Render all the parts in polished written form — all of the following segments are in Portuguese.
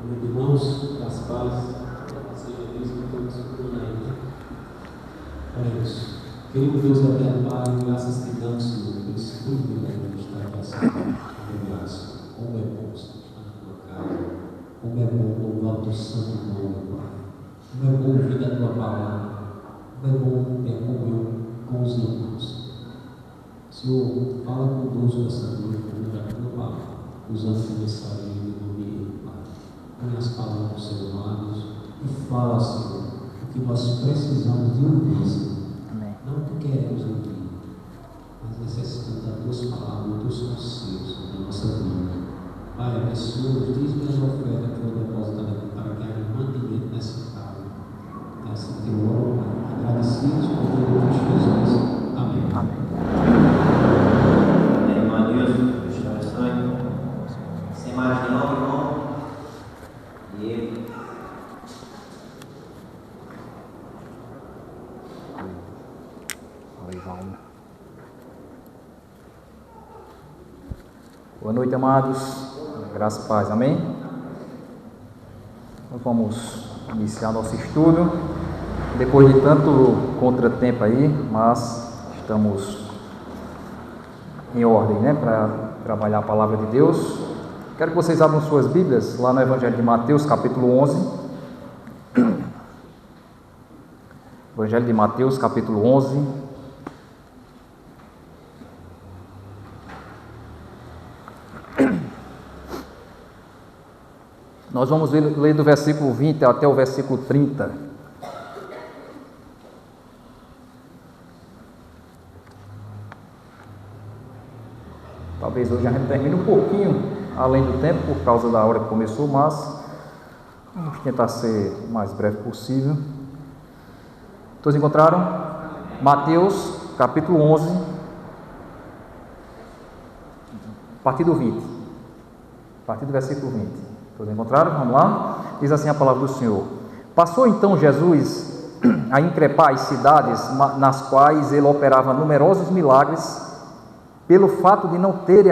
Irmãos, das paz, seja Deus que todos escutando aí. Oremos. Querido Deus eterno, Pai, graças te damos, Senhor, por esse privilégio de estar passando por graça. Como é bom estar na tua casa, como é bom louvar o teu santo nome, Pai. Como é bom ouvir a tua palavra, como é bom ter comunhão com os irmãos. Senhor, fala conosco nessa noite, como a tua palavra, usando a mensagem de domingo, Pai. Põe as palavras nos seus lábios e fala, Senhor, o que nós precisamos de ouvir, Senhor. Amém. Não o que queremos ouvir, mas necessitamos das tuas palavras, dos teus conselhos na nossa vida. Pai, abençoa, diz-me as ofertas que eu deposito aqui para que haja mantimento nessa casa. É assim que eu oro, Pai. Agradecidos por tudo de Jesus. Amém. Amém. Glória a Deus, Deus te abençoe. Sem mais nenhum, irmão. E ele. Boa noite, amados. Graças e paz, amém? Nós vamos iniciar nosso estudo. Depois de tanto contratempo aí, mas estamos em ordem, né? Para trabalhar a palavra de Deus. Quero que vocês abram suas Bíblias lá no Evangelho de Mateus, capítulo 11. Evangelho de Mateus, capítulo 11. Nós vamos ler do versículo 20 até o versículo 30. Talvez hoje a gente termine um pouquinho além do tempo, por causa da hora que começou, mas vamos tentar ser o mais breve possível. Todos encontraram? Mateus, capítulo 11, a partir do 20. A partir do versículo 20. Todos encontraram? Vamos lá? Diz assim a palavra do Senhor. Passou então Jesus a increpar as cidades nas quais ele operava numerosos milagres, pelo fato de não se ter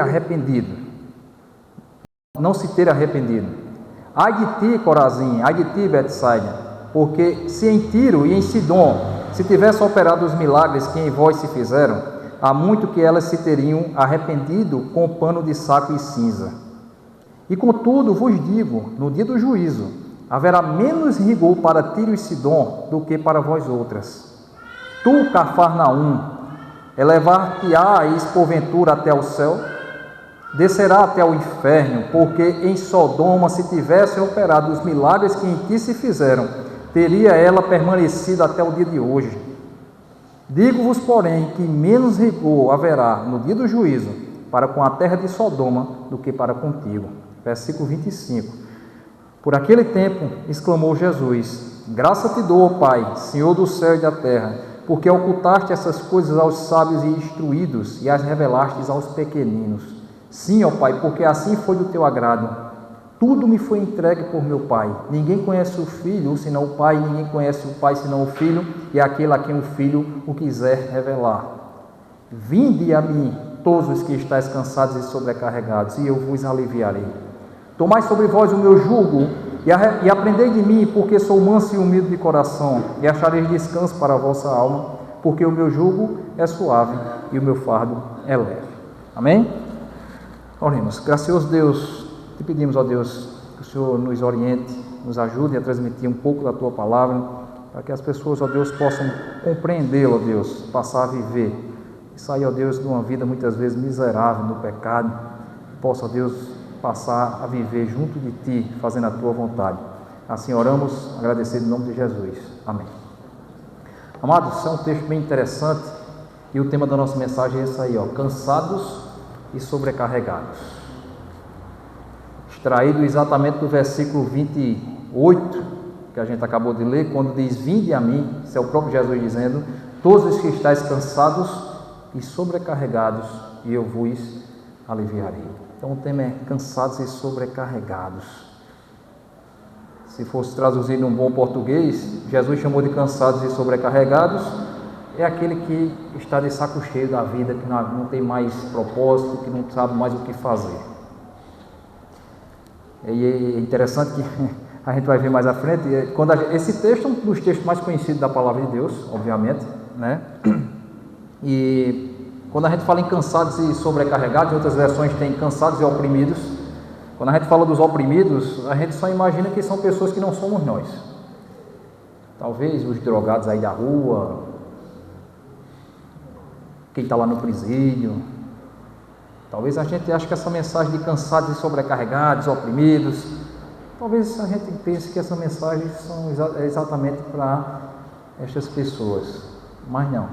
arrependido. Ai de ti, Corazim, ai de ti, Betsaida, porque se em Tiro e em Sidom se tivesse operado os milagres que em vós se fizeram, há muito que elas se teriam arrependido com pano de saco e cinza. E contudo vos digo, no dia do juízo, haverá menos rigor para Tiro e Sidom do que para vós outras. Tu, Cafarnaum, elevar-te-ás porventura até o céu? Descerá até o inferno, porque em Sodoma se tivessem operado os milagres que em ti se fizeram, teria ela permanecido até o dia de hoje. Digo-vos, porém, que menos rigor haverá no dia do juízo para com a terra de Sodoma do que para contigo. Versículo 25. Por aquele tempo, exclamou Jesus, graça te dou, ó Pai, Senhor do céu e da terra, porque ocultaste essas coisas aos sábios e instruídos e as revelastes aos pequeninos. Sim, ó Pai, porque assim foi do teu agrado. Tudo me foi entregue por meu Pai. Ninguém conhece o Filho senão o Pai, ninguém conhece o Pai senão o Filho, e aquele a quem o Filho o quiser revelar. Vinde a mim, todos os que estáis cansados e sobrecarregados, e eu vos aliviarei. Tomai sobre vós o meu jugo, e aprendei de mim, porque sou manso e humilde de coração, e achareis descanso para a vossa alma, porque o meu jugo é suave e o meu fardo é leve. Amém? Oremos. Gracioso Deus, te pedimos, ó Deus, que o Senhor nos oriente, nos ajude a transmitir um pouco da Tua palavra, para que as pessoas, ó Deus, possam compreendê-lo, ó Deus, passar a viver, e sair, ó Deus, de uma vida muitas vezes miserável no pecado, possa, ó Deus, passar a viver junto de Ti, fazendo a Tua vontade. Assim oramos, agradecido em nome de Jesus. Amém. Amados, isso é um texto bem interessante, e o tema da nossa mensagem é esse aí, ó, cansados e sobrecarregados. Extraído exatamente do versículo 28, que a gente acabou de ler, quando diz, vinde a mim, isso é o próprio Jesus dizendo, todos os que estáis cansados e sobrecarregados, e eu vos aliviarei. Então o tema é cansados e sobrecarregados. Se fosse traduzir num bom português, Jesus chamou de cansados e sobrecarregados, é aquele que está de saco cheio da vida, que não tem mais propósito, que não sabe mais o que fazer. E é interessante que a gente vai ver mais à frente, esse texto é um dos textos mais conhecidos da palavra de Deus, obviamente, né? E quando a gente fala em cansados e sobrecarregados, em outras versões tem cansados e oprimidos. Quando a gente fala dos oprimidos, a gente só imagina que são pessoas que não somos nós. Talvez os drogados aí da rua, quem está lá no presídio. Talvez a gente ache que essa mensagem de cansados e sobrecarregados, oprimidos, talvez a gente pense que essa mensagem é exatamente para estas pessoas, mas não.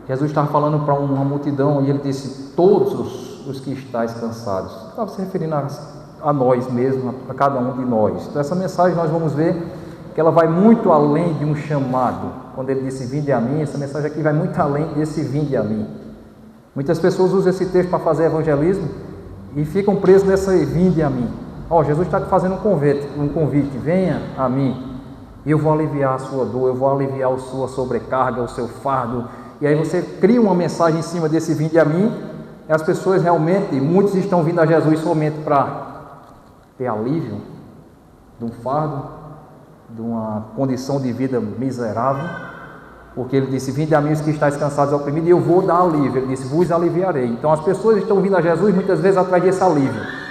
Jesus estava falando para uma multidão e ele disse: todos os que estáis cansados. Estava se referindo a nós mesmos, a cada um de nós. Então essa mensagem nós vamos ver que ela vai muito além de um chamado. Quando ele disse vinde a mim, essa mensagem aqui vai muito além desse vinde a mim. Muitas pessoas usam esse texto para fazer evangelismo e ficam presos nessa vinde a mim. Jesus está fazendo um convite, venha a mim e eu vou aliviar a sua dor, eu vou aliviar a sua sobrecarga, o seu fardo. E aí você cria uma mensagem em cima desse vinde a mim, e as pessoas realmente, muitos estão vindo a Jesus somente para ter alívio de um fardo, de uma condição de vida miserável, porque ele disse, vinde a mim os que estáis cansados e oprimidos, e eu vou dar alívio. Ele disse, vos aliviarei. Então as pessoas estão vindo a Jesus muitas vezes atrás desse alívio.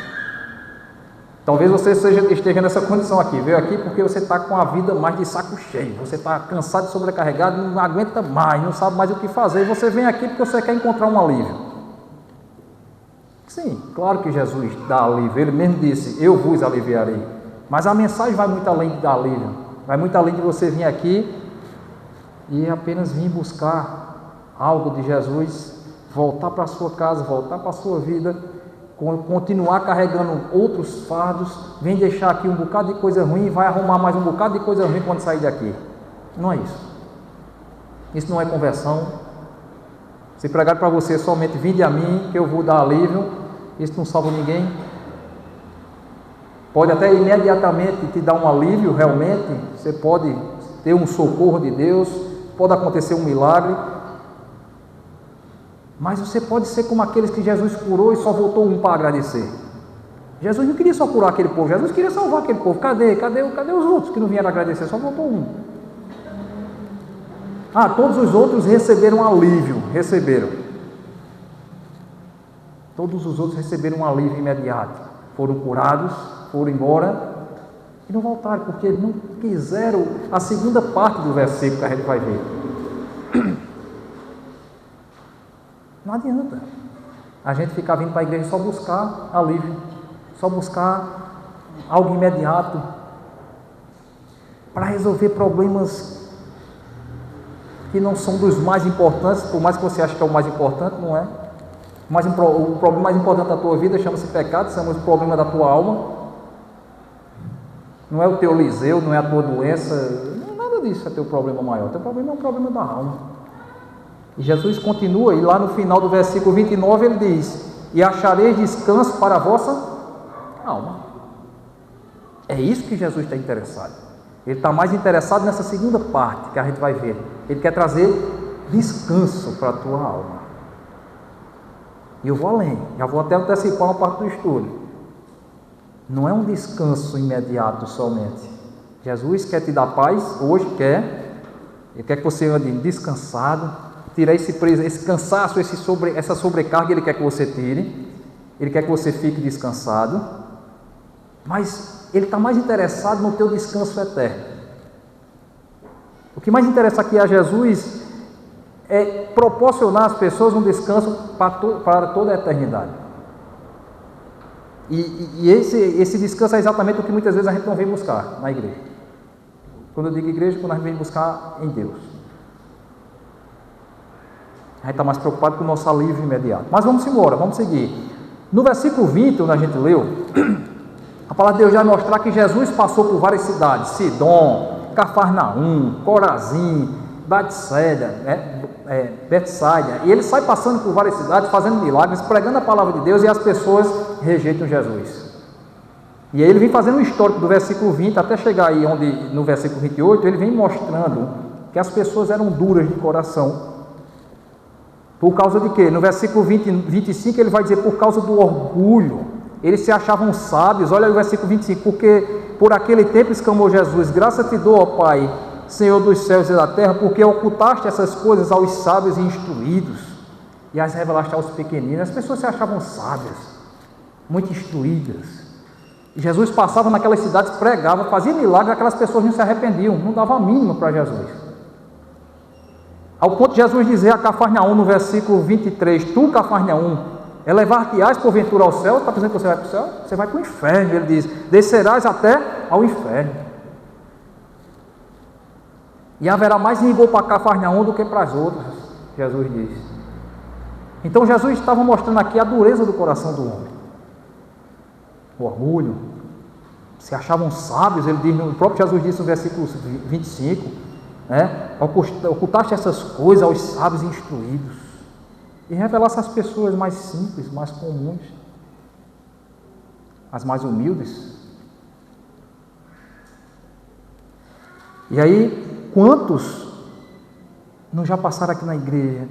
Talvez você esteja nessa condição aqui, veio aqui porque você está com a vida mais de saco cheio, você está cansado e sobrecarregado, não aguenta mais, não sabe mais o que fazer, e você vem aqui porque você quer encontrar um alívio. Sim, claro que Jesus dá alívio, ele mesmo disse, eu vos aliviarei, mas a mensagem vai muito além de dar alívio, vai muito além de você vir aqui e apenas vir buscar algo de Jesus, voltar para a sua casa, voltar para a sua vida, continuar carregando outros fardos, vem deixar aqui um bocado de coisa ruim e vai arrumar mais um bocado de coisa ruim quando sair daqui. Não é isso. Isso não é conversão. Se pregar para você somente vinde a mim que eu vou dar alívio, isso não salva ninguém. Pode até imediatamente te dar um alívio realmente, você pode ter um socorro de Deus, pode acontecer um milagre, mas você pode ser como aqueles que Jesus curou e só voltou um para agradecer. Jesus não queria só curar aquele povo, Jesus queria salvar aquele povo. Cadê os outros que não vieram agradecer? Só voltou um. Todos os outros receberam alívio, receberam. Todos os outros receberam um alívio imediato. Foram curados, foram embora e não voltaram, porque não quiseram a segunda parte do versículo que a gente vai ver. Não adianta a gente ficar vindo para a igreja só buscar alívio, só buscar algo imediato para resolver problemas que não são dos mais importantes, por mais que você ache que é o mais importante, não é? Mas o problema mais importante da tua vida chama-se pecado, chama-se problema da tua alma. Não é o teu liseu, não é a tua doença, não é nada disso, é teu problema maior. O teu problema é um problema da alma. E Jesus continua, e lá no final do versículo 29 ele diz, e achareis descanso para a vossa alma. É isso que Jesus está interessado. Ele está mais interessado nessa segunda parte que a gente vai ver. Ele quer trazer descanso para a tua alma. E eu vou além, já vou até antecipar uma parte do estudo. Não é um descanso imediato somente. Jesus quer te dar paz, hoje quer. Ele quer que você ande descansado, tirar esse cansaço, essa sobrecarga, ele quer que você tire, ele quer que você fique descansado, mas ele está mais interessado no teu descanso eterno. O que mais interessa aqui a Jesus é proporcionar às pessoas um descanso para toda a eternidade. E esse descanso é exatamente o que muitas vezes a gente não vem buscar na igreja. Quando eu digo igreja, quando a gente vem buscar em Deus. A gente está mais preocupado com o nosso alívio imediato. Mas vamos embora, vamos seguir. No versículo 20, onde a gente leu, a palavra de Deus já vai mostrar que Jesus passou por várias cidades, Sidom, Cafarnaum, Corazim, Betsaida, e ele sai passando por várias cidades, fazendo milagres, pregando a palavra de Deus, e as pessoas rejeitam Jesus. E aí ele vem fazendo um histórico do versículo 20, até chegar aí no versículo 28, ele vem mostrando que as pessoas eram duras de coração. Por causa de quê? No versículo 25 ele vai dizer por causa do orgulho eles se achavam sábios. Olha o versículo 25, porque por aquele tempo exclamou Jesus: graça te dou, ó Pai, Senhor dos céus e da terra, porque ocultaste essas coisas aos sábios e instruídos e as revelaste aos pequeninos. As pessoas se achavam sábias, muito instruídas. E Jesus passava naquelas cidades, pregava, fazia milagres, aquelas pessoas não se arrependiam, não davam a mínima para Jesus. Ao ponto de Jesus dizer a Cafarnaum no versículo 23, tu, Cafarnaum, elevar-te-ás porventura ao céu. Está pensando que você vai para o céu? Você vai para o inferno. Ele diz: descerás até ao inferno. E haverá mais rigor para Cafarnaum do que para as outras, Jesus diz. Então Jesus estava mostrando aqui a dureza do coração do homem. O orgulho. Se achavam sábios, ele diz, o próprio Jesus disse no versículo 25, ocultaste essas coisas aos sábios e instruídos. E revelasse às pessoas mais simples, mais comuns, as mais humildes. E aí, quantos não já passaram aqui na igreja,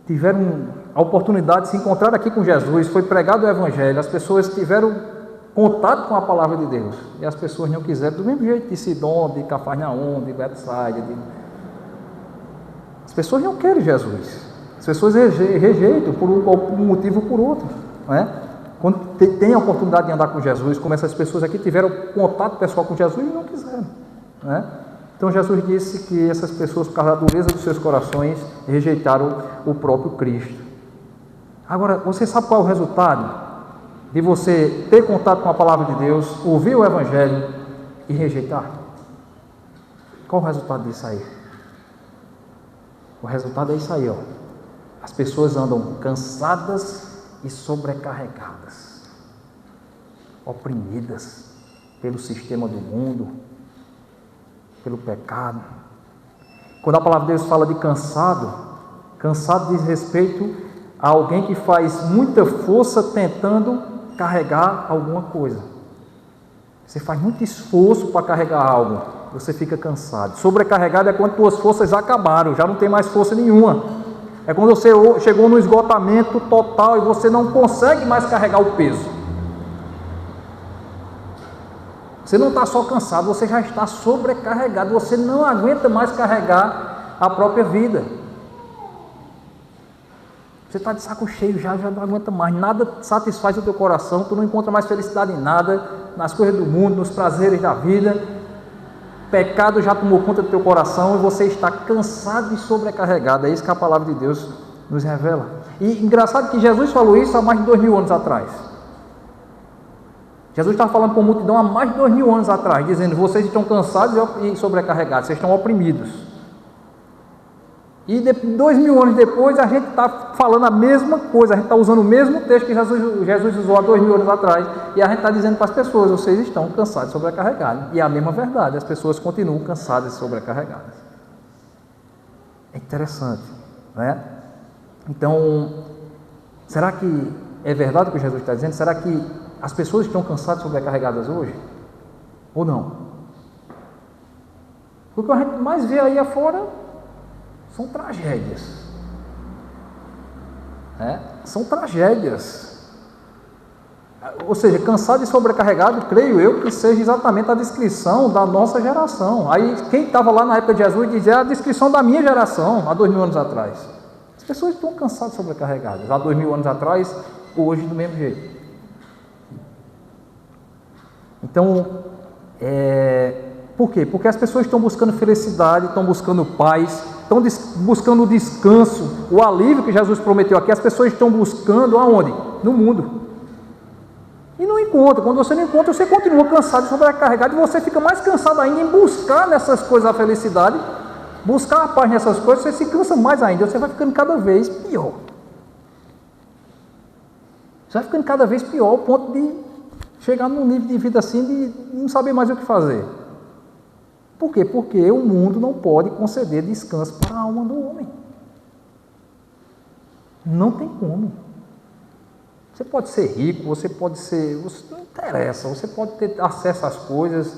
tiveram a oportunidade de se encontrar aqui com Jesus, foi pregado o Evangelho, as pessoas tiveram contato com a palavra de Deus, e as pessoas não quiseram, do mesmo jeito de Sidom, de Cafarnaum, de Betsaida, as pessoas não querem Jesus. As pessoas rejeitam por um motivo ou por outro, não é? Quando tem a oportunidade de andar com Jesus, como essas pessoas aqui tiveram contato pessoal com Jesus e não quiseram, não é? Então Jesus disse que essas pessoas, por causa da dureza dos seus corações, rejeitaram o próprio Cristo. Agora, você sabe qual é o resultado de você ter contato com a palavra de Deus, ouvir o Evangelho e rejeitar? Qual o resultado disso aí? O resultado é isso aí, ó. As pessoas andam cansadas e sobrecarregadas, oprimidas pelo sistema do mundo, pelo pecado. Quando a palavra de Deus fala de cansado, cansado diz respeito a alguém que faz muita força tentando carregar alguma coisa. Você faz muito esforço para carregar algo, você fica cansado. Sobrecarregado é quando suas forças acabaram, já não tem mais força nenhuma. É quando você chegou no esgotamento total e você não consegue mais carregar o peso. Você não está só cansado, você já está sobrecarregado, você não aguenta mais carregar a própria vida. Você está de saco cheio, já não aguenta mais, nada satisfaz o teu coração, tu não encontra mais felicidade em nada, nas coisas do mundo, nos prazeres da vida. Pecado já tomou conta do teu coração e você está cansado e sobrecarregado. É isso que a palavra de Deus nos revela. E engraçado que Jesus falou isso há mais de 2000 anos atrás. Jesus estava falando com a multidão há mais de 2000 anos atrás, dizendo: vocês estão cansados e sobrecarregados, vocês estão oprimidos. E 2000 anos depois a gente está falando a mesma coisa, a gente está usando o mesmo texto que Jesus usou há 2000 anos atrás, e a gente está dizendo para as pessoas: vocês estão cansados e sobrecarregados. E é a mesma verdade, as pessoas continuam cansadas e sobrecarregadas. É interessante, né? Então, será que é verdade o que Jesus está dizendo? Será que as pessoas estão cansadas e sobrecarregadas hoje? Ou não? Porque o que a gente mais vê aí afora são tragédias. São tragédias. Ou seja, cansado e sobrecarregado, creio eu que seja exatamente a descrição da nossa geração. Aí quem estava lá na época de Jesus dizia: é a descrição da minha geração, há 2000 anos atrás. As pessoas estão cansadas e sobrecarregadas. Há 2000 anos atrás, hoje do mesmo jeito. Então, por quê? Porque as pessoas estão buscando felicidade, estão buscando paz, estão buscando o descanso, o alívio que Jesus prometeu aqui. As pessoas estão buscando aonde? No mundo. E não encontra. Quando você não encontra, você continua cansado e sobrecarregado, e você fica mais cansado ainda em buscar nessas coisas a felicidade, buscar a paz nessas coisas. Você se cansa mais ainda, você vai ficando cada vez pior. Você vai ficando cada vez pior, ao ponto de chegar num nível de vida assim, de não saber mais o que fazer. Por quê? Porque o mundo não pode conceder descanso para a alma do homem. Não tem como. Você pode ser rico, você pode ser... não interessa, você pode ter acesso às coisas,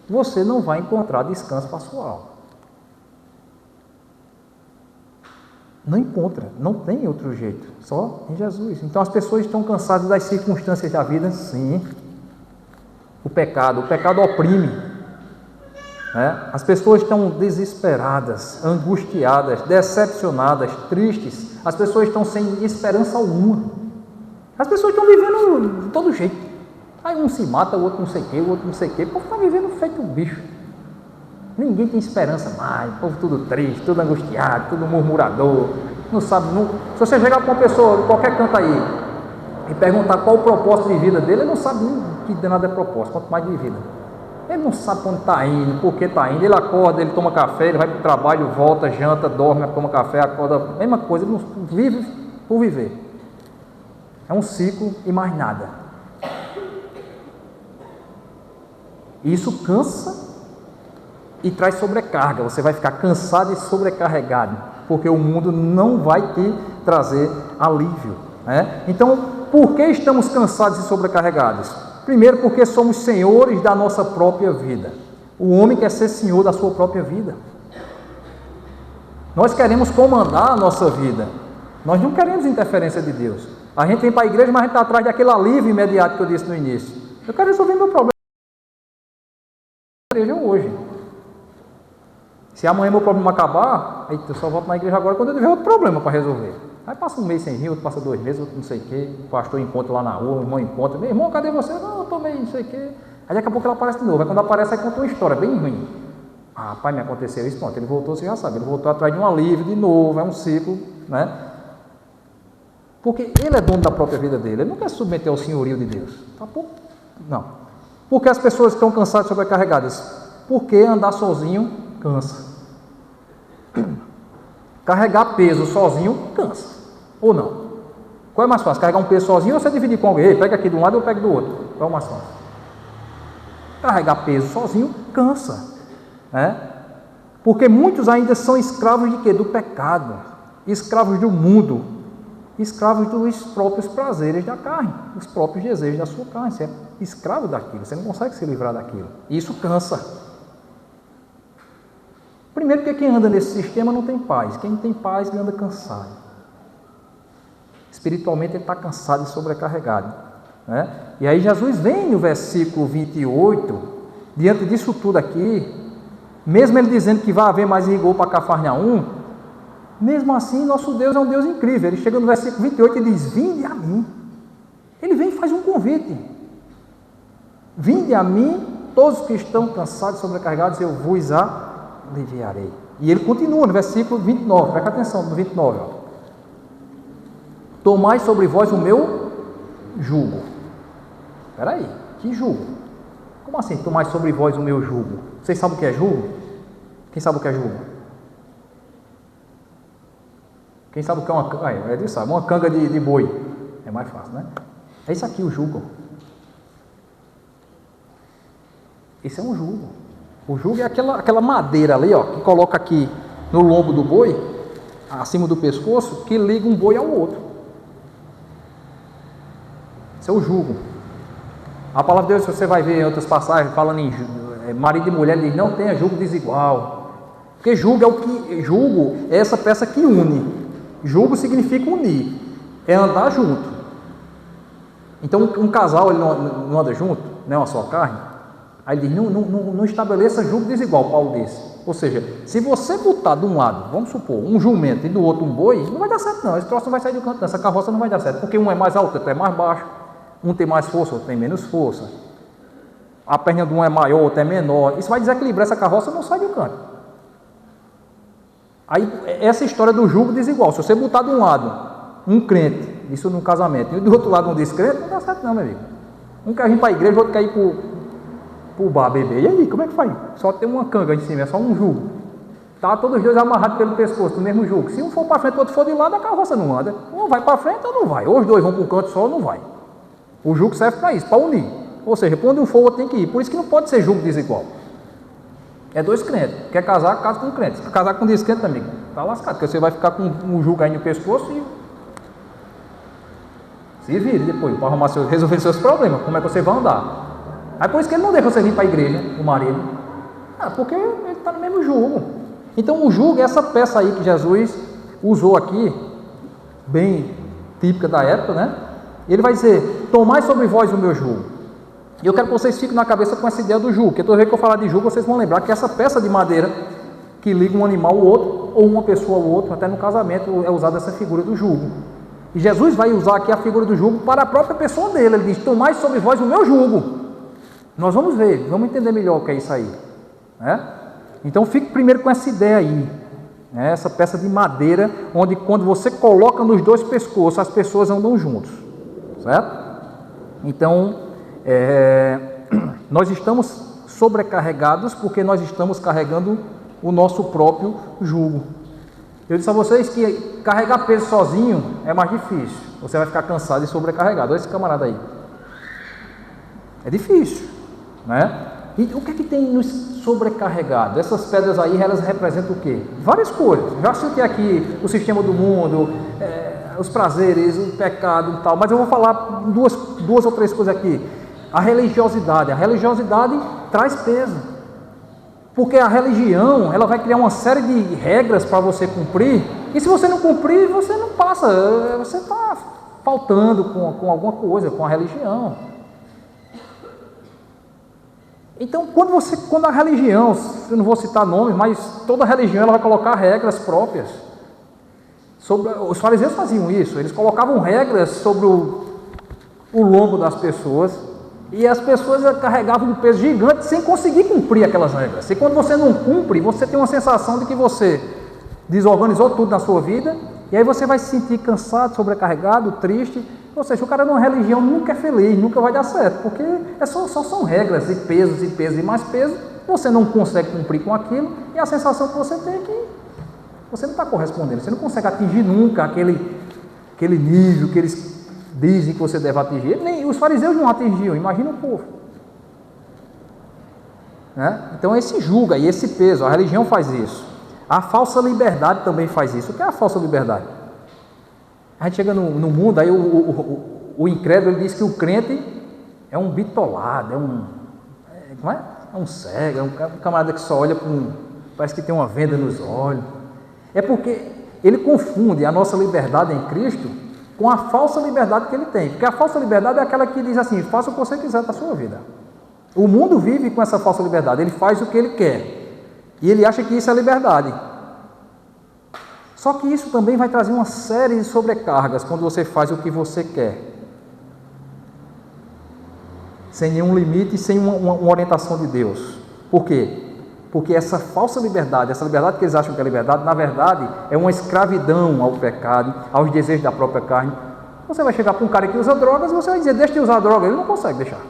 você não vai encontrar descanso para a sua alma. Não encontra, não tem outro jeito, só em Jesus. Então as pessoas estão cansadas das circunstâncias da vida, sim. O pecado oprime. Né? As pessoas estão desesperadas, angustiadas, decepcionadas, tristes. As pessoas estão sem esperança alguma. As pessoas estão vivendo de todo jeito. Aí um se mata, o outro não sei o quê, o outro não sei o quê. O povo está vivendo feito um bicho. Ninguém tem esperança mais, o povo tudo triste, tudo angustiado, tudo murmurador, não sabe, não... Se você chegar para uma pessoa de qualquer canto aí e perguntar qual o propósito de vida dele, ele não sabe nem que danado é propósito, quanto mais de vida. Ele não sabe para onde está indo, por que está indo, ele acorda, ele toma café, ele vai para o trabalho, volta, janta, dorme, toma café, acorda, mesma coisa, ele não vive por viver. É um ciclo e mais nada. Isso cansa e traz sobrecarga, você vai ficar cansado e sobrecarregado, porque o mundo não vai te trazer alívio, né? Então, por que estamos cansados e sobrecarregados? Primeiro, porque somos senhores da nossa própria vida. O homem quer ser senhor da sua própria vida. Nós queremos comandar a nossa vida, nós não queremos interferência de Deus. A gente vem para a igreja, mas a gente está atrás daquele alívio imediato que eu disse no início. Eu quero resolver meu problema na igreja hoje. Se amanhã meu problema acabar, eu só volto na igreja agora quando eu tiver outro problema para resolver. Aí passa um mês sem rir, outro passa 2 meses, outro não sei o quê, o pastor encontra lá na rua, o irmão encontra, meu irmão, cadê você? Não, eu tomei não sei o quê. Aí daqui a pouco ela aparece de novo, aí quando aparece, aí conta uma história bem ruim. Ah, rapaz, me aconteceu isso, pronto, ele voltou, você já sabe, ele voltou atrás de um alívio de novo, é um ciclo, né? Porque ele é dono da própria vida dele, ele não quer se submeter ao senhorio de Deus. Tá pouco? Não. Porque as pessoas estão cansadas e sobrecarregadas? Porque andar sozinho cansa. Carregar peso sozinho cansa. Ou não? Qual é mais fácil? Carregar um peso sozinho ou você dividir com alguém? Ei, pega aqui de um lado ou pega do outro? Qual é o mais fácil? Carregar peso sozinho cansa. Né? Porque muitos ainda são escravos de quê? Do pecado. Escravos do mundo. Escravos dos próprios prazeres da carne. Os próprios desejos da sua carne. Você é escravo daquilo. Você não consegue se livrar daquilo. E isso cansa. Primeiro, porque quem anda nesse sistema não tem paz. Quem tem paz, ele anda cansado. Espiritualmente, ele está cansado e sobrecarregado. Né? E aí, Jesus vem no versículo 28, diante disso tudo aqui, mesmo ele dizendo que vai haver mais rigor para Cafarnaum, mesmo assim, nosso Deus é um Deus incrível. Ele chega no versículo 28 e diz: vinde a mim. Ele vem e faz um convite. Vinde a mim, todos que estão cansados e sobrecarregados, eu vos aliviarei. E ele continua no versículo 29, presta atenção no 29. Ó. Tomai sobre vós o meu jugo. Espera aí, que jugo? Como assim, tomai sobre vós o meu jugo? Vocês sabem o que é jugo? Quem sabe o que é jugo? Quem sabe o que é uma canga? Ele sabe, uma canga de boi. É mais fácil, né? É isso aqui, o jugo. Esse é um jugo. O jugo é aquela madeira ali, ó, que coloca aqui no lombo do boi, acima do pescoço, que liga um boi ao outro. Esse é o jugo. A palavra de Deus, você vai ver em outras passagens, falando em marido e mulher, ele diz: não tenha jugo desigual. Porque jugo é essa peça que une. Jugo significa unir, é andar junto. Então um casal ele não anda junto, não é uma só carne. Aí ele diz: não estabeleça jugo desigual, Paulo disse. Ou seja, se você botar de um lado, vamos supor, um jumento e do outro um boi, não vai dar certo não, esse troço não vai sair do canto, essa carroça não vai dar certo, porque um é mais alto, outro é mais baixo, um tem mais força, outro tem menos força, a perna de um é maior, outro é menor, isso vai desequilibrar, essa carroça não sai do canto. Aí essa história do jugo desigual, se você botar de um lado um crente, isso num casamento, e do outro lado um descrente, não dá certo não, meu amigo. Um quer vir para a igreja, o outro quer ir para o bar beber. E aí, como é que faz? Só tem uma canga em cima, é só um jugo. Tá todos os dois amarrados pelo pescoço, do mesmo jugo. Se um for para frente, o outro for de lado, a carroça não anda. Um vai para frente ou não vai. Ou os dois vão para um canto só ou não vai. O jugo serve para isso, para unir. Ou seja, para onde um for, o outro tem que ir. Por isso que não pode ser jugo desigual. É dois crentes. Quer casar, casa com um crente. Se casar com um descrente, amigo, tá lascado. Porque você vai ficar com um jugo aí no pescoço e se vire depois para arrumar resolver seus problemas. Como é que você vai andar? Aí por isso que ele não deixa você vir para a igreja, o marido. Porque ele está no mesmo jugo. Então o jugo é essa peça aí que Jesus usou aqui, bem típica da época, né? Ele vai dizer: tomai sobre vós o meu jugo. E eu quero que vocês fiquem na cabeça com essa ideia do jugo, que toda vez que eu falar de jugo, vocês vão lembrar que essa peça de madeira que liga um animal ao outro, ou uma pessoa ao outro, até no casamento é usada essa figura do jugo. E Jesus vai usar aqui a figura do jugo para a própria pessoa dele. Ele diz: tomai sobre vós o meu jugo. Nós vamos ver, vamos entender melhor o que é isso aí, né? Então fique primeiro com essa ideia aí, né? Essa peça de madeira, onde quando você coloca nos dois pescoços, as pessoas andam juntos, certo? Então, nós estamos sobrecarregados porque nós estamos carregando o nosso próprio jugo. Eu disse a vocês que carregar peso sozinho é mais difícil. Você vai ficar cansado e sobrecarregado. Olha esse camarada aí. É difícil, né? E o que é que tem nos sobrecarregado? Essas pedras aí, elas representam o quê? Várias coisas. Já citei aqui o sistema do mundo, os prazeres, o pecado e tal, mas eu vou falar duas ou três coisas aqui. A religiosidade. A religiosidade traz peso. Porque a religião, ela vai criar uma série de regras para você cumprir, e se você não cumprir, você não passa, você está faltando com alguma coisa, com a religião. Então, quando a religião, eu não vou citar nomes, mas toda religião ela vai colocar regras próprias. Os fariseus faziam isso, eles colocavam regras sobre o lombo das pessoas, e as pessoas carregavam um peso gigante sem conseguir cumprir aquelas regras. E quando você não cumpre, você tem uma sensação de que você desorganizou tudo na sua vida, e aí você vai se sentir cansado, sobrecarregado, triste. Ou seja, o cara numa religião nunca é feliz, nunca vai dar certo, porque só são regras, e pesos, e mais peso, você não consegue cumprir com aquilo, e a sensação que você tem é que você não está correspondendo, você não consegue atingir nunca aquele nível que eles dizem que você deve atingir. Nem os fariseus não atingiam, imagina o povo, né? Então esse jugo aí, esse peso, a religião faz isso. A falsa liberdade também faz isso. O que é a falsa liberdade? A gente chega no mundo, aí o incrédulo ele diz que o crente é um bitolado, é um cego, é um camarada que só olha parece que tem uma venda nos olhos. É porque ele confunde a nossa liberdade em Cristo com a falsa liberdade que ele tem. Porque a falsa liberdade é aquela que diz assim: faça o que você quiser da sua vida. O mundo vive com essa falsa liberdade, ele faz o que ele quer. E ele acha que isso é liberdade. Só que isso também vai trazer uma série de sobrecargas quando você faz o que você quer. Sem nenhum limite e sem uma orientação de Deus. Por quê? Porque essa falsa liberdade, essa liberdade que eles acham que é liberdade, na verdade é uma escravidão ao pecado, aos desejos da própria carne. Você vai chegar para um cara que usa drogas e você vai dizer: deixa de usar droga. Ele não consegue deixar.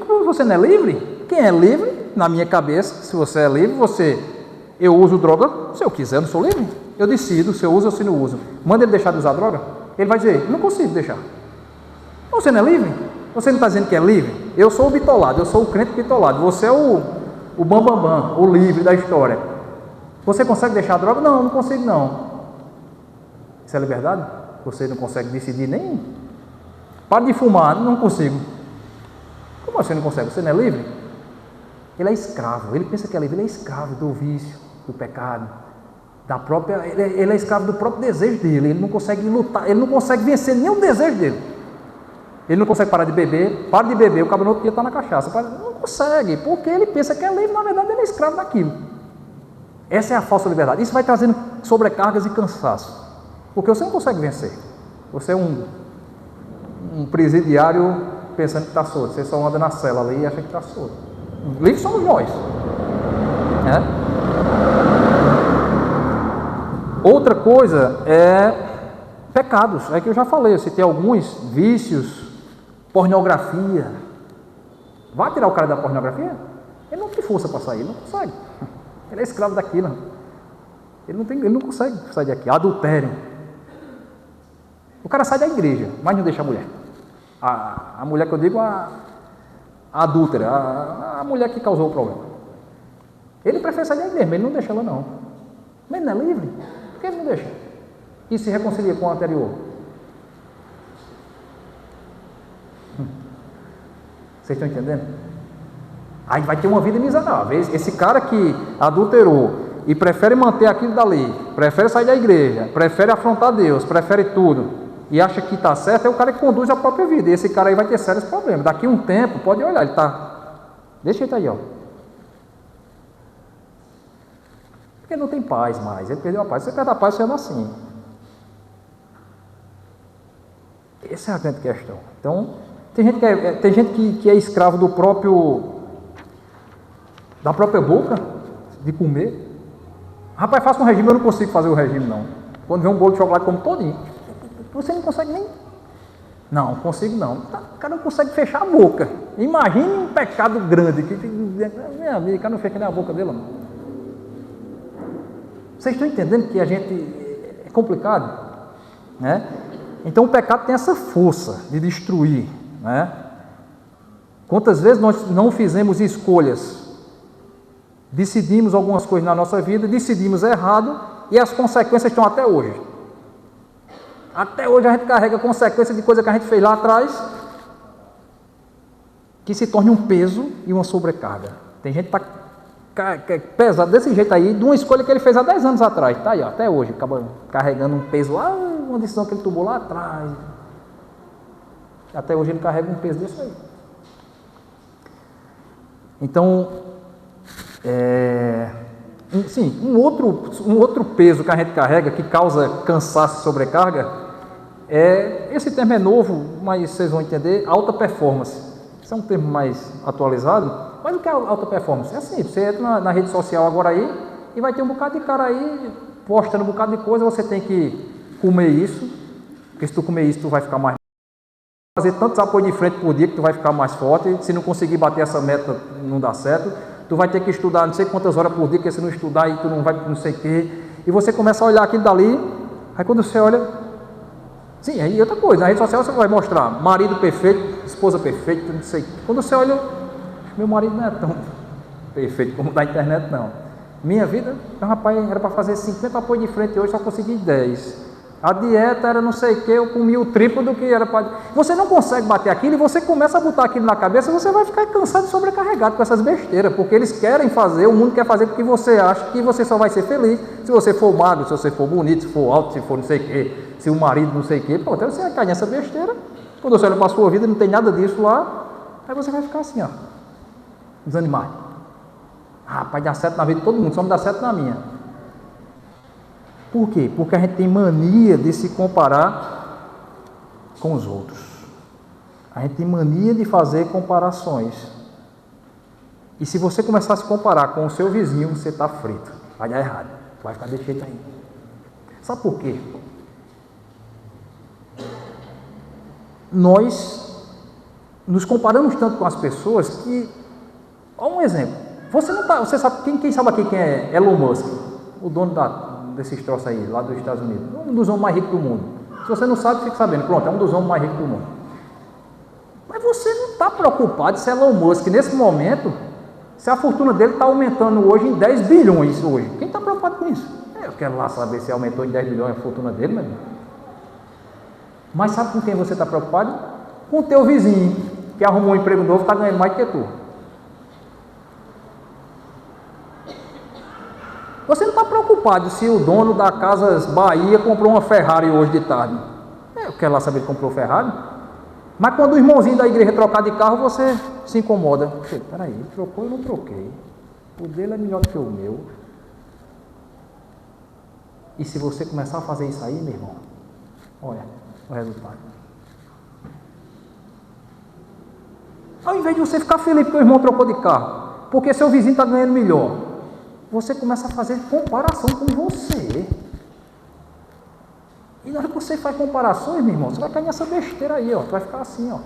Como você não é livre? Quem é livre, na minha cabeça, se você é livre, eu uso droga, se eu quiser, eu não sou livre. Eu decido se eu uso ou se não uso. Manda ele deixar de usar droga? Ele vai dizer: não consigo deixar. Você não é livre? Você não está dizendo que é livre? Eu sou o bitolado, eu sou o crente bitolado. Você é o bambambam, o livre da história. Você consegue deixar a droga? Não, não consigo não. Isso é liberdade? Você não consegue decidir nem... Para de fumar, não consigo. Como você não consegue? Você não é livre? Ele é escravo, ele pensa que é livre, ele é escravo do vício, do pecado, da própria... Ele é escravo do próprio desejo dele, ele não consegue lutar, ele não consegue vencer nem o desejo dele. Ele não consegue parar de beber, para de beber, o cabra no outro dia está na cachaça. Não consegue, porque ele pensa que é livre, na verdade ele é escravo daquilo. Essa é a falsa liberdade. Isso vai trazendo sobrecargas e cansaço, porque você não consegue vencer. Você é um presidiário pensando que está solto. Você só anda na cela ali e acha que está solto. Livres somos nós, né? Outra coisa é pecados. É que eu já falei, eu citei alguns vícios. Pornografia. Vai tirar o cara da pornografia? Ele não tem força para sair, ele não consegue. Ele é escravo daquilo. Ele não consegue sair daqui. Adultério. O cara sai da igreja, mas não deixa a mulher. A mulher que eu digo, a adúltera, a mulher que causou o problema. Ele prefere sair da igreja, mas ele não deixa ela não. Mas ele não é livre? Por que ele não deixa? E se reconcilia com o anterior? Vocês estão entendendo? Aí vai ter uma vida miserável. Esse cara que adulterou, e prefere manter aquilo dali, prefere sair da igreja, prefere afrontar Deus, prefere tudo, e acha que está certo, é o cara que conduz a própria vida. E esse cara aí vai ter sérios problemas. Daqui a um tempo, pode olhar, ele está... Deixa ele aí, ó. Porque não tem paz mais, ele perdeu a paz. Se você perde a paz, você anda assim. Essa é a grande questão. Então, tem gente que é escravo do da própria boca, de comer. Rapaz, faça um regime, eu não consigo fazer o regime, não. Quando vem um bolo de chocolate, como todinho. Você não consegue nem... Não, consigo não. O cara não consegue fechar a boca. Imagine um pecado grande. Minha amiga, o cara não fecha nem a boca dele, não. Vocês estão entendendo que a gente... É complicado? Né? Então o pecado tem essa força de destruir, né? Quantas vezes nós não fizemos escolhas, decidimos algumas coisas na nossa vida, decidimos errado e as consequências estão até hoje. Até hoje a gente carrega consequências de coisa que a gente fez lá atrás, que se torne um peso e uma sobrecarga. Tem gente que está pesado desse jeito aí, de uma escolha que ele fez há 10 anos atrás, tá aí, ó, até hoje, acaba carregando um peso lá, uma decisão que ele tomou lá atrás. Até hoje ele carrega um peso desse aí. Então, sim, um outro peso que a gente carrega, que causa cansaço e sobrecarga, esse termo é novo, mas vocês vão entender, alta performance. Isso é um termo mais atualizado, mas o que é alta performance? É assim, você entra na rede social agora aí, e vai ter um bocado de cara aí, postando um bocado de coisa, você tem que comer isso, porque se tu comer isso, tu vai ficar mais... Fazer tantos apoios de frente por dia que tu vai ficar mais forte, se não conseguir bater essa meta, não dá certo, tu vai ter que estudar não sei quantas horas por dia, porque se não estudar, aí tu não vai não sei o quê, e você começa a olhar aquilo dali, aí quando você olha... Sim, aí outra coisa, na rede social você vai mostrar marido perfeito, esposa perfeita, não sei. Quando você olha, meu marido não é tão perfeito como da internet, não. Minha vida, rapaz, era para fazer 50 apoios de frente, hoje só consegui 10. A dieta era não sei o que, eu comi o triplo do que era para... Você não consegue bater aquilo e você começa a botar aquilo na cabeça, você vai ficar cansado e sobrecarregado com essas besteiras, porque eles querem fazer, o mundo quer fazer porque você acha que você só vai ser feliz se você for magro, se você for bonito, se for alto, se for não sei o que, se o marido não sei o que, pô, então você vai cair nessa besteira, quando você olha para a sua vida não tem nada disso lá, aí você vai ficar assim, ó, desanimado. Rapaz, dá certo na vida de todo mundo, só não dá certo na minha. Por quê? Porque a gente tem mania de se comparar com os outros. A gente tem mania de fazer comparações. E se você começar a se comparar com o seu vizinho, você está frito. Vai dar errado. Vai ficar desse jeito aí. Sabe por quê? Nós nos comparamos tanto com as pessoas que... Olha um exemplo. Você sabe, quem sabe aqui quem é Elon Musk? O dono desses troços aí, lá dos Estados Unidos. Um dos homens mais ricos do mundo. Se você não sabe, fique sabendo. Pronto, é um dos homens mais ricos do mundo. Mas você não está preocupado se Elon Musk, nesse momento, se a fortuna dele está aumentando hoje em 10 bilhões hoje. Quem está preocupado com isso? Eu quero lá saber se aumentou em 10 bilhões a fortuna dele, meu irmão. Mas sabe com quem você está preocupado? Com o teu vizinho, que arrumou um emprego novo e está ganhando mais que tu. Você não está preocupado se o dono da Casas Bahia comprou uma Ferrari hoje de tarde. Eu quero lá saber se comprou Ferrari. Mas quando o irmãozinho da igreja trocar de carro, você se incomoda. Peraí, ele trocou e eu não troquei. O dele é melhor do que o meu. E se você começar a fazer isso aí, meu irmão, olha o resultado. Ao invés de você ficar feliz porque o irmão trocou de carro, porque seu vizinho está ganhando melhor, você começa a fazer comparação com você. E na hora que você faz comparações, meu irmão, você vai cair nessa besteira aí, ó. Tu vai ficar assim, ó.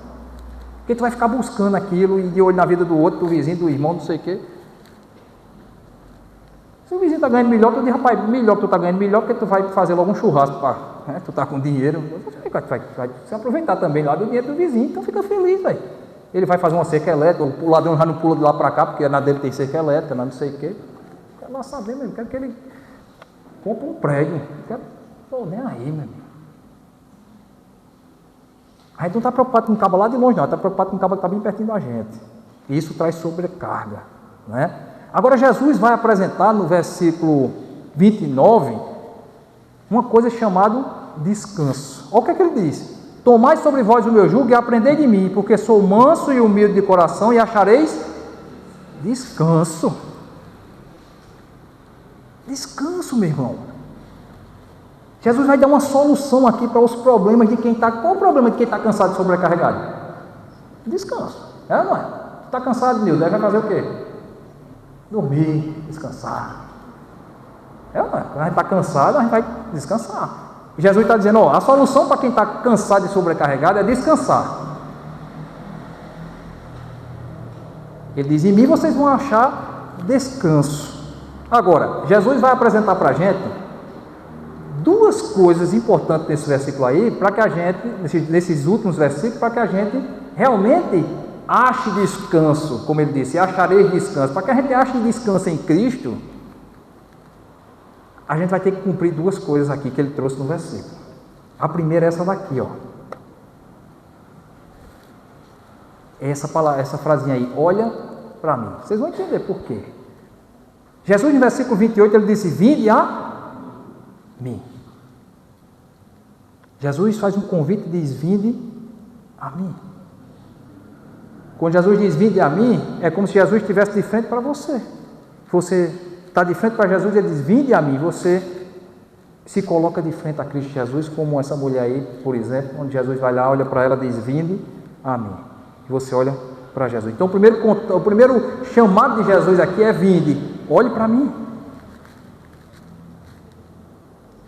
Porque tu vai ficar buscando aquilo e de olho na vida do outro, do vizinho, do irmão, não sei o quê. Se o vizinho está ganhando melhor, tu diz, rapaz, melhor que tu está ganhando melhor, porque tu vai fazer logo um churrasco, né? Tu está com dinheiro, vai se aproveitar também lá do dinheiro do vizinho, então fica feliz, velho. Ele vai fazer uma cerca elétrica, o ladrão já não pula de lá para cá, porque na dele tem cerca elétrica, não sei o quê. Quero lá saber mesmo, quero que ele compre um prédio, tô nem aí, meu amigo. A gente não está preocupado com o cabo lá de longe, não, está preocupado com o cabo que está bem pertinho da gente. E isso traz sobrecarga, né? Agora Jesus vai apresentar no versículo 29 uma coisa chamada descanso. Olha o que é que ele diz: tomai sobre vós o meu jugo e aprendei de mim, porque sou manso e humilde de coração, e achareis descanso. Descanso, meu irmão. Jesus vai dar uma solução aqui para os problemas de quem está... Qual o problema de quem está cansado e sobrecarregado? Descanso. É ou não é? Está cansado, Nildo, vai fazer o quê? Dormir, descansar. É ou não é? Quando a gente está cansado, a gente vai descansar. E Jesus está dizendo, ó, a solução para quem está cansado e sobrecarregado é descansar. Ele diz, em mim vocês vão achar descanso. Agora, Jesus vai apresentar para a gente duas coisas importantes nesse versículo aí, para que a gente, nesses últimos versículos, para que a gente realmente ache descanso, como ele disse, achareis descanso. Para que a gente ache descanso em Cristo, a gente vai ter que cumprir duas coisas aqui que ele trouxe no versículo. A primeira é essa daqui, ó. Essa palavra, essa frasinha aí, olha para mim. Vocês vão entender por quê. Jesus, no versículo 28, ele disse, vinde a mim. Jesus faz um convite e diz, vinde a mim. Quando Jesus diz, vinde a mim, é como se Jesus estivesse de frente para você. Você está de frente para Jesus e ele diz, vinde a mim. Você se coloca de frente a Cristo Jesus, como essa mulher aí, por exemplo, onde Jesus vai lá, olha para ela e diz, vinde a mim. E você olha para Jesus. Então, o primeiro chamado de Jesus aqui é, vinde, olhe para mim.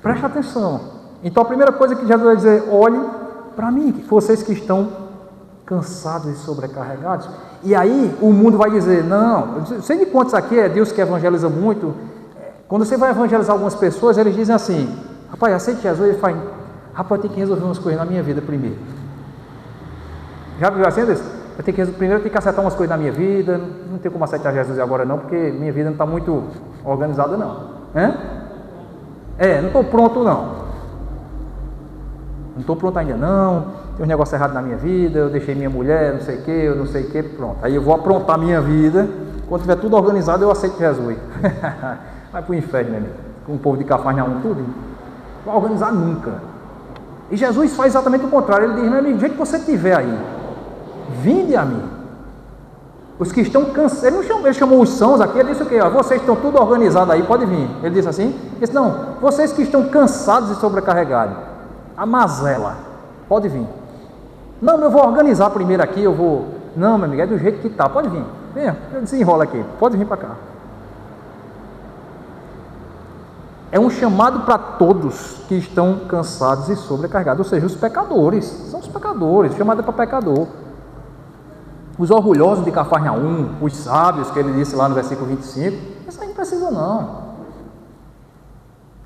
Preste atenção. Então a primeira coisa que Jesus vai dizer, olhe para mim, vocês que estão cansados e sobrecarregados. E aí o mundo vai dizer, não, sei de quantos aqui é Deus que evangeliza muito. Quando você vai evangelizar algumas pessoas, eles dizem assim, rapaz, aceite Jesus. Ele fala, rapaz, eu tenho que resolver umas coisas na minha vida primeiro. Já viu assim? Primeiro eu tenho que acertar umas coisas na minha vida, não tenho como aceitar Jesus agora não, porque minha vida não está muito organizada não. Não estou pronto não. Não estou pronto ainda não, tem um negócio errado na minha vida, eu deixei minha mulher, não sei o que, pronto. Aí eu vou aprontar minha vida, quando tiver tudo organizado eu aceito Jesus. Vai para o inferno, né, com o povo de Cafarnaum, tudo. Não vai organizar nunca. E Jesus faz exatamente o contrário, ele diz, meu amigo, do jeito que você estiver aí, vinde a mim. Os que estão cansados, ele chamou os sãos aqui, ele disse o quê? Vocês estão tudo organizados aí, pode vir. Ele disse assim, ele disse, não, vocês que estão cansados e sobrecarregados, a mazela, pode vir. Não, eu vou organizar primeiro aqui, eu vou... Não, meu amigo, é do jeito que está, pode vir. Venha, desenrola aqui, pode vir para cá. É um chamado para todos que estão cansados e sobrecarregados, ou seja, os pecadores, são os pecadores, chamado para pecador. Os orgulhosos de Cafarnaum, os sábios, que ele disse lá no versículo 25, isso aí não precisa não.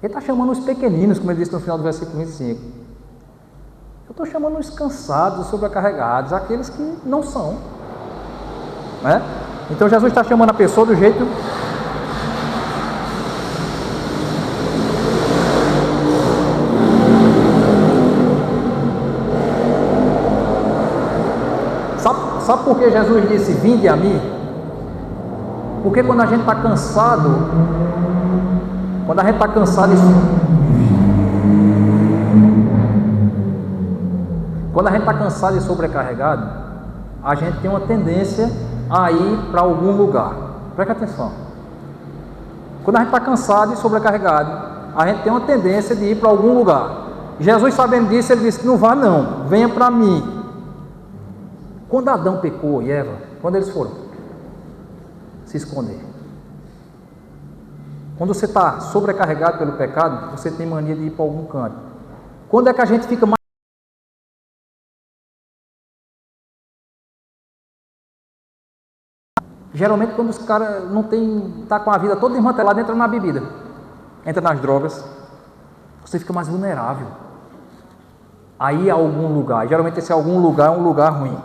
Ele está chamando os pequeninos, como ele disse no final do versículo 25. Eu estou chamando os cansados, sobrecarregados, aqueles que não são. Né? Então Jesus está chamando a pessoa do jeito... Sabe por que Jesus disse, vinde a mim? Porque quando a gente está cansado, e sobrecarregado, a gente tem uma tendência a ir para algum lugar. Preste atenção. Quando a gente está cansado e sobrecarregado, a gente tem uma tendência de ir para algum lugar. Jesus, sabendo disso, ele disse que não vá não, venha para mim. Quando Adão pecou e Eva, quando eles foram se esconder? Quando você está sobrecarregado pelo pecado, você tem mania de ir para algum canto. Quando é que a gente fica mais... Geralmente quando os caras não tem, tá com a vida toda desmantelada, entra na bebida, entra nas drogas, você fica mais vulnerável. Aí algum lugar, geralmente esse algum lugar é um lugar ruim.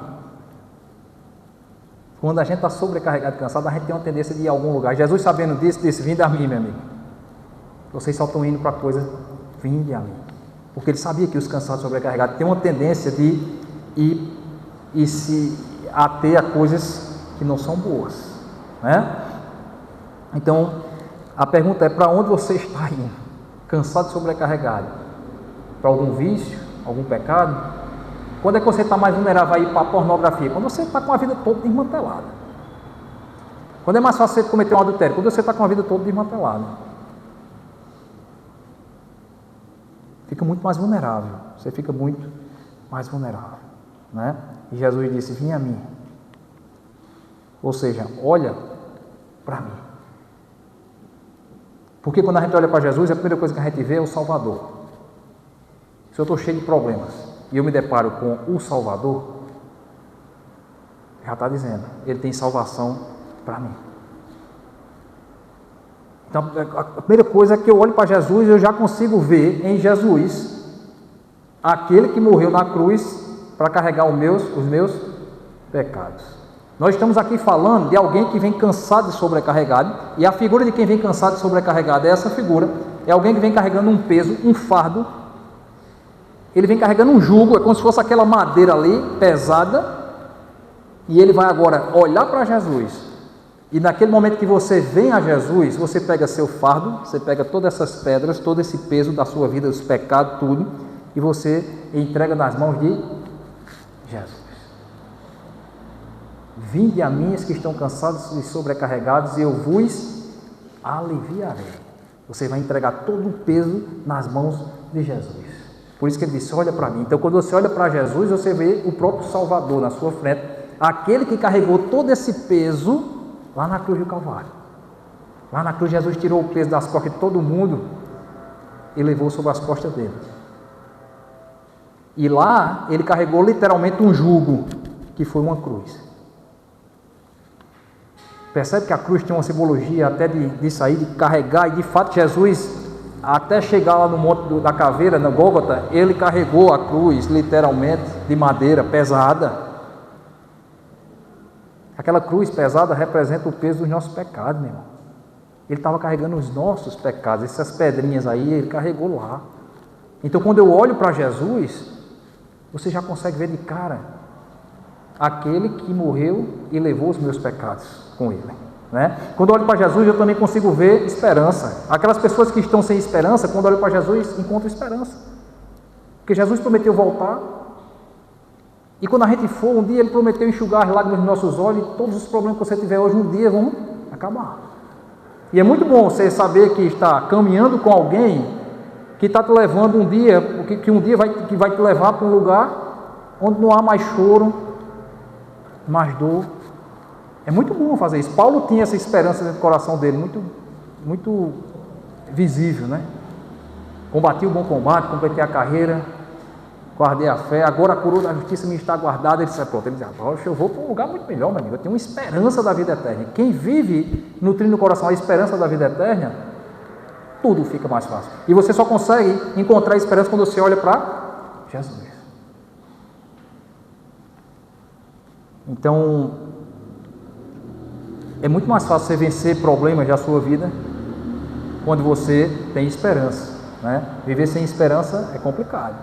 Quando a gente está sobrecarregado, cansado, a gente tem uma tendência de ir a algum lugar. Jesus, sabendo disso, disse, vinde a mim, meu amigo. Vocês só estão indo para coisa, vinde a mim. Porque ele sabia que os cansados sobrecarregados têm uma tendência de ir e se ater a coisas que não são boas. Né? Então, a pergunta é: para onde você está indo? Cansado e sobrecarregado? Para algum vício? Algum pecado? Quando é que você está mais vulnerável a ir para a pornografia? Quando você está com a vida toda desmantelada. Quando é mais fácil você cometer um adultério? Quando você está com a vida toda desmantelada. Fica muito mais vulnerável. Você fica muito mais vulnerável, né? E Jesus disse: vem a mim. Ou seja, olha para mim. Porque quando a gente olha para Jesus, a primeira coisa que a gente vê é o Salvador. Se eu estou cheio de problemas e eu me deparo com o Salvador, já está dizendo, ele tem salvação para mim. Então, a primeira coisa é que eu olho para Jesus e eu já consigo ver em Jesus aquele que morreu na cruz para carregar os meus pecados. Nós estamos aqui falando de alguém que vem cansado e sobrecarregado, e a figura de quem vem cansado e sobrecarregado é essa figura, é alguém que vem carregando um peso, um fardo, ele vem carregando um jugo, é como se fosse aquela madeira ali, pesada, e ele vai agora olhar para Jesus, e naquele momento que você vem a Jesus, você pega seu fardo, você pega todas essas pedras, todo esse peso da sua vida, dos pecados, tudo, e você entrega nas mãos de Jesus. Vinde a mim os que estão cansados e sobrecarregados, e eu vos aliviarei. Você vai entregar todo o peso nas mãos de Jesus. Por isso que ele disse: olha para mim. Então, quando você olha para Jesus, você vê o próprio Salvador na sua frente, aquele que carregou todo esse peso lá na cruz do Calvário. Lá na cruz, Jesus tirou o peso das costas de todo mundo e levou sobre as costas dele. E lá, ele carregou literalmente um jugo, que foi uma cruz. Percebe que a cruz tem uma simbologia até de sair, de carregar, e de fato Jesus, até chegar lá no Monte da Caveira, na Gólgota, ele carregou a cruz, literalmente, de madeira pesada. Aquela cruz pesada representa o peso dos nossos pecados, meu irmão. Ele estava carregando os nossos pecados, essas pedrinhas aí, ele carregou lá. Então, quando eu olho para Jesus, você já consegue ver de cara aquele que morreu e levou os meus pecados com ele, né? Quando eu olho para Jesus, eu também consigo ver esperança. Aquelas pessoas que estão sem esperança, quando olham para Jesus, encontram esperança, porque Jesus prometeu voltar, e quando a gente for, um dia ele prometeu enxugar as lágrimas dos nossos olhos, e todos os problemas que você tiver hoje, um dia vão acabar. E é muito bom você saber que está caminhando com alguém que está te levando um dia, que um dia vai te levar para um lugar onde não há mais choro, mais dor. É muito bom fazer isso. Paulo tinha essa esperança dentro do coração dele, muito visível, né? Combati o bom combate, completei a carreira, guardei a fé, agora a coroa da justiça me está guardada. Ele disse: pronto, ele disse: eu vou para um lugar muito melhor, meu amigo. Eu tenho uma esperança da vida eterna. Quem vive nutrindo no coração a esperança da vida eterna, tudo fica mais fácil. E você só consegue encontrar esperança quando você olha para Jesus. Então, é muito mais fácil você vencer problemas da sua vida quando você tem esperança, né? Viver sem esperança é complicado.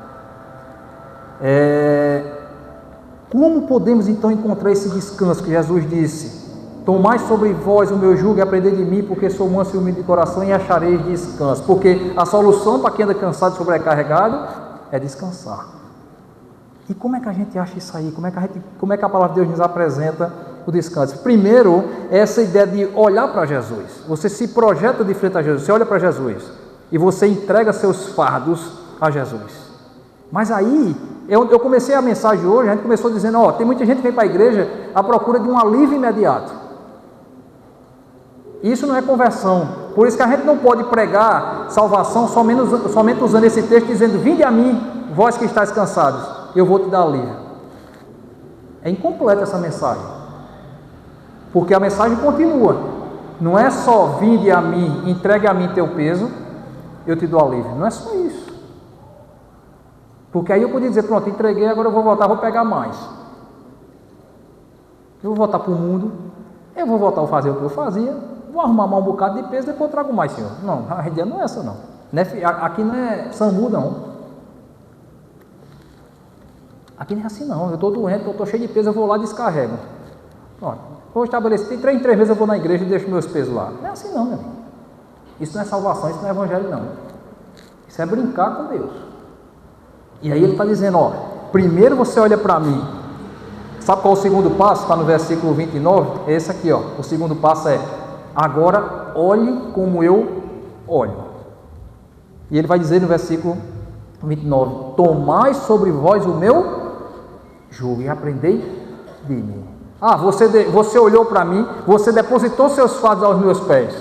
Como podemos então encontrar esse descanso que Jesus disse: tomai sobre vós o meu jugo e aprendei de mim, porque sou manso e humilde de coração, e achareis descanso. Porque a solução para quem anda cansado e sobrecarregado é descansar. E como é que a gente acha isso aí? Como é que a palavra de Deus nos apresenta o descanso? Primeiro, essa ideia de olhar para Jesus. Você se projeta de frente a Jesus, você olha para Jesus e você entrega seus fardos a Jesus. Mas aí, eu comecei a mensagem hoje, a gente começou dizendo: tem muita gente que vem para a igreja à procura de um alívio imediato. Isso não é conversão. Por isso que a gente não pode pregar salvação somente usando esse texto dizendo: vinde a mim, vós que estáis cansados, eu vou te dar alívio. É incompleta essa mensagem, porque a mensagem continua. Não é só: vinde a mim, entregue a mim teu peso, eu te dou alívio. Não é só isso. Porque aí eu podia dizer: pronto, entreguei, agora eu vou voltar, vou pegar mais. Eu vou voltar para o mundo, eu vou voltar a fazer o que eu fazia, vou arrumar mais um bocado de peso, depois eu trago mais, Senhor. Não, a ideia não é essa, não. Aqui não é SAMU, não. Aqui não é assim, não. Eu estou doente, eu estou cheio de peso, eu vou lá e descarrego. Pronto. Vou estabelecer, em 3 meses eu vou na igreja e deixo meus pesos lá. Não é assim não, meu amigo. Isso não é salvação, isso não é evangelho não. Isso é brincar com Deus. E aí ele está dizendo, ó, primeiro você olha para mim. Sabe qual é o segundo passo? Está no versículo 29, é esse aqui, ó. O segundo passo é, agora olhe como eu olho. E ele vai dizer no versículo 29, tomai sobre vós o meu jugo e aprendei de mim. Ah, você olhou para mim, você depositou seus fardos aos meus pés.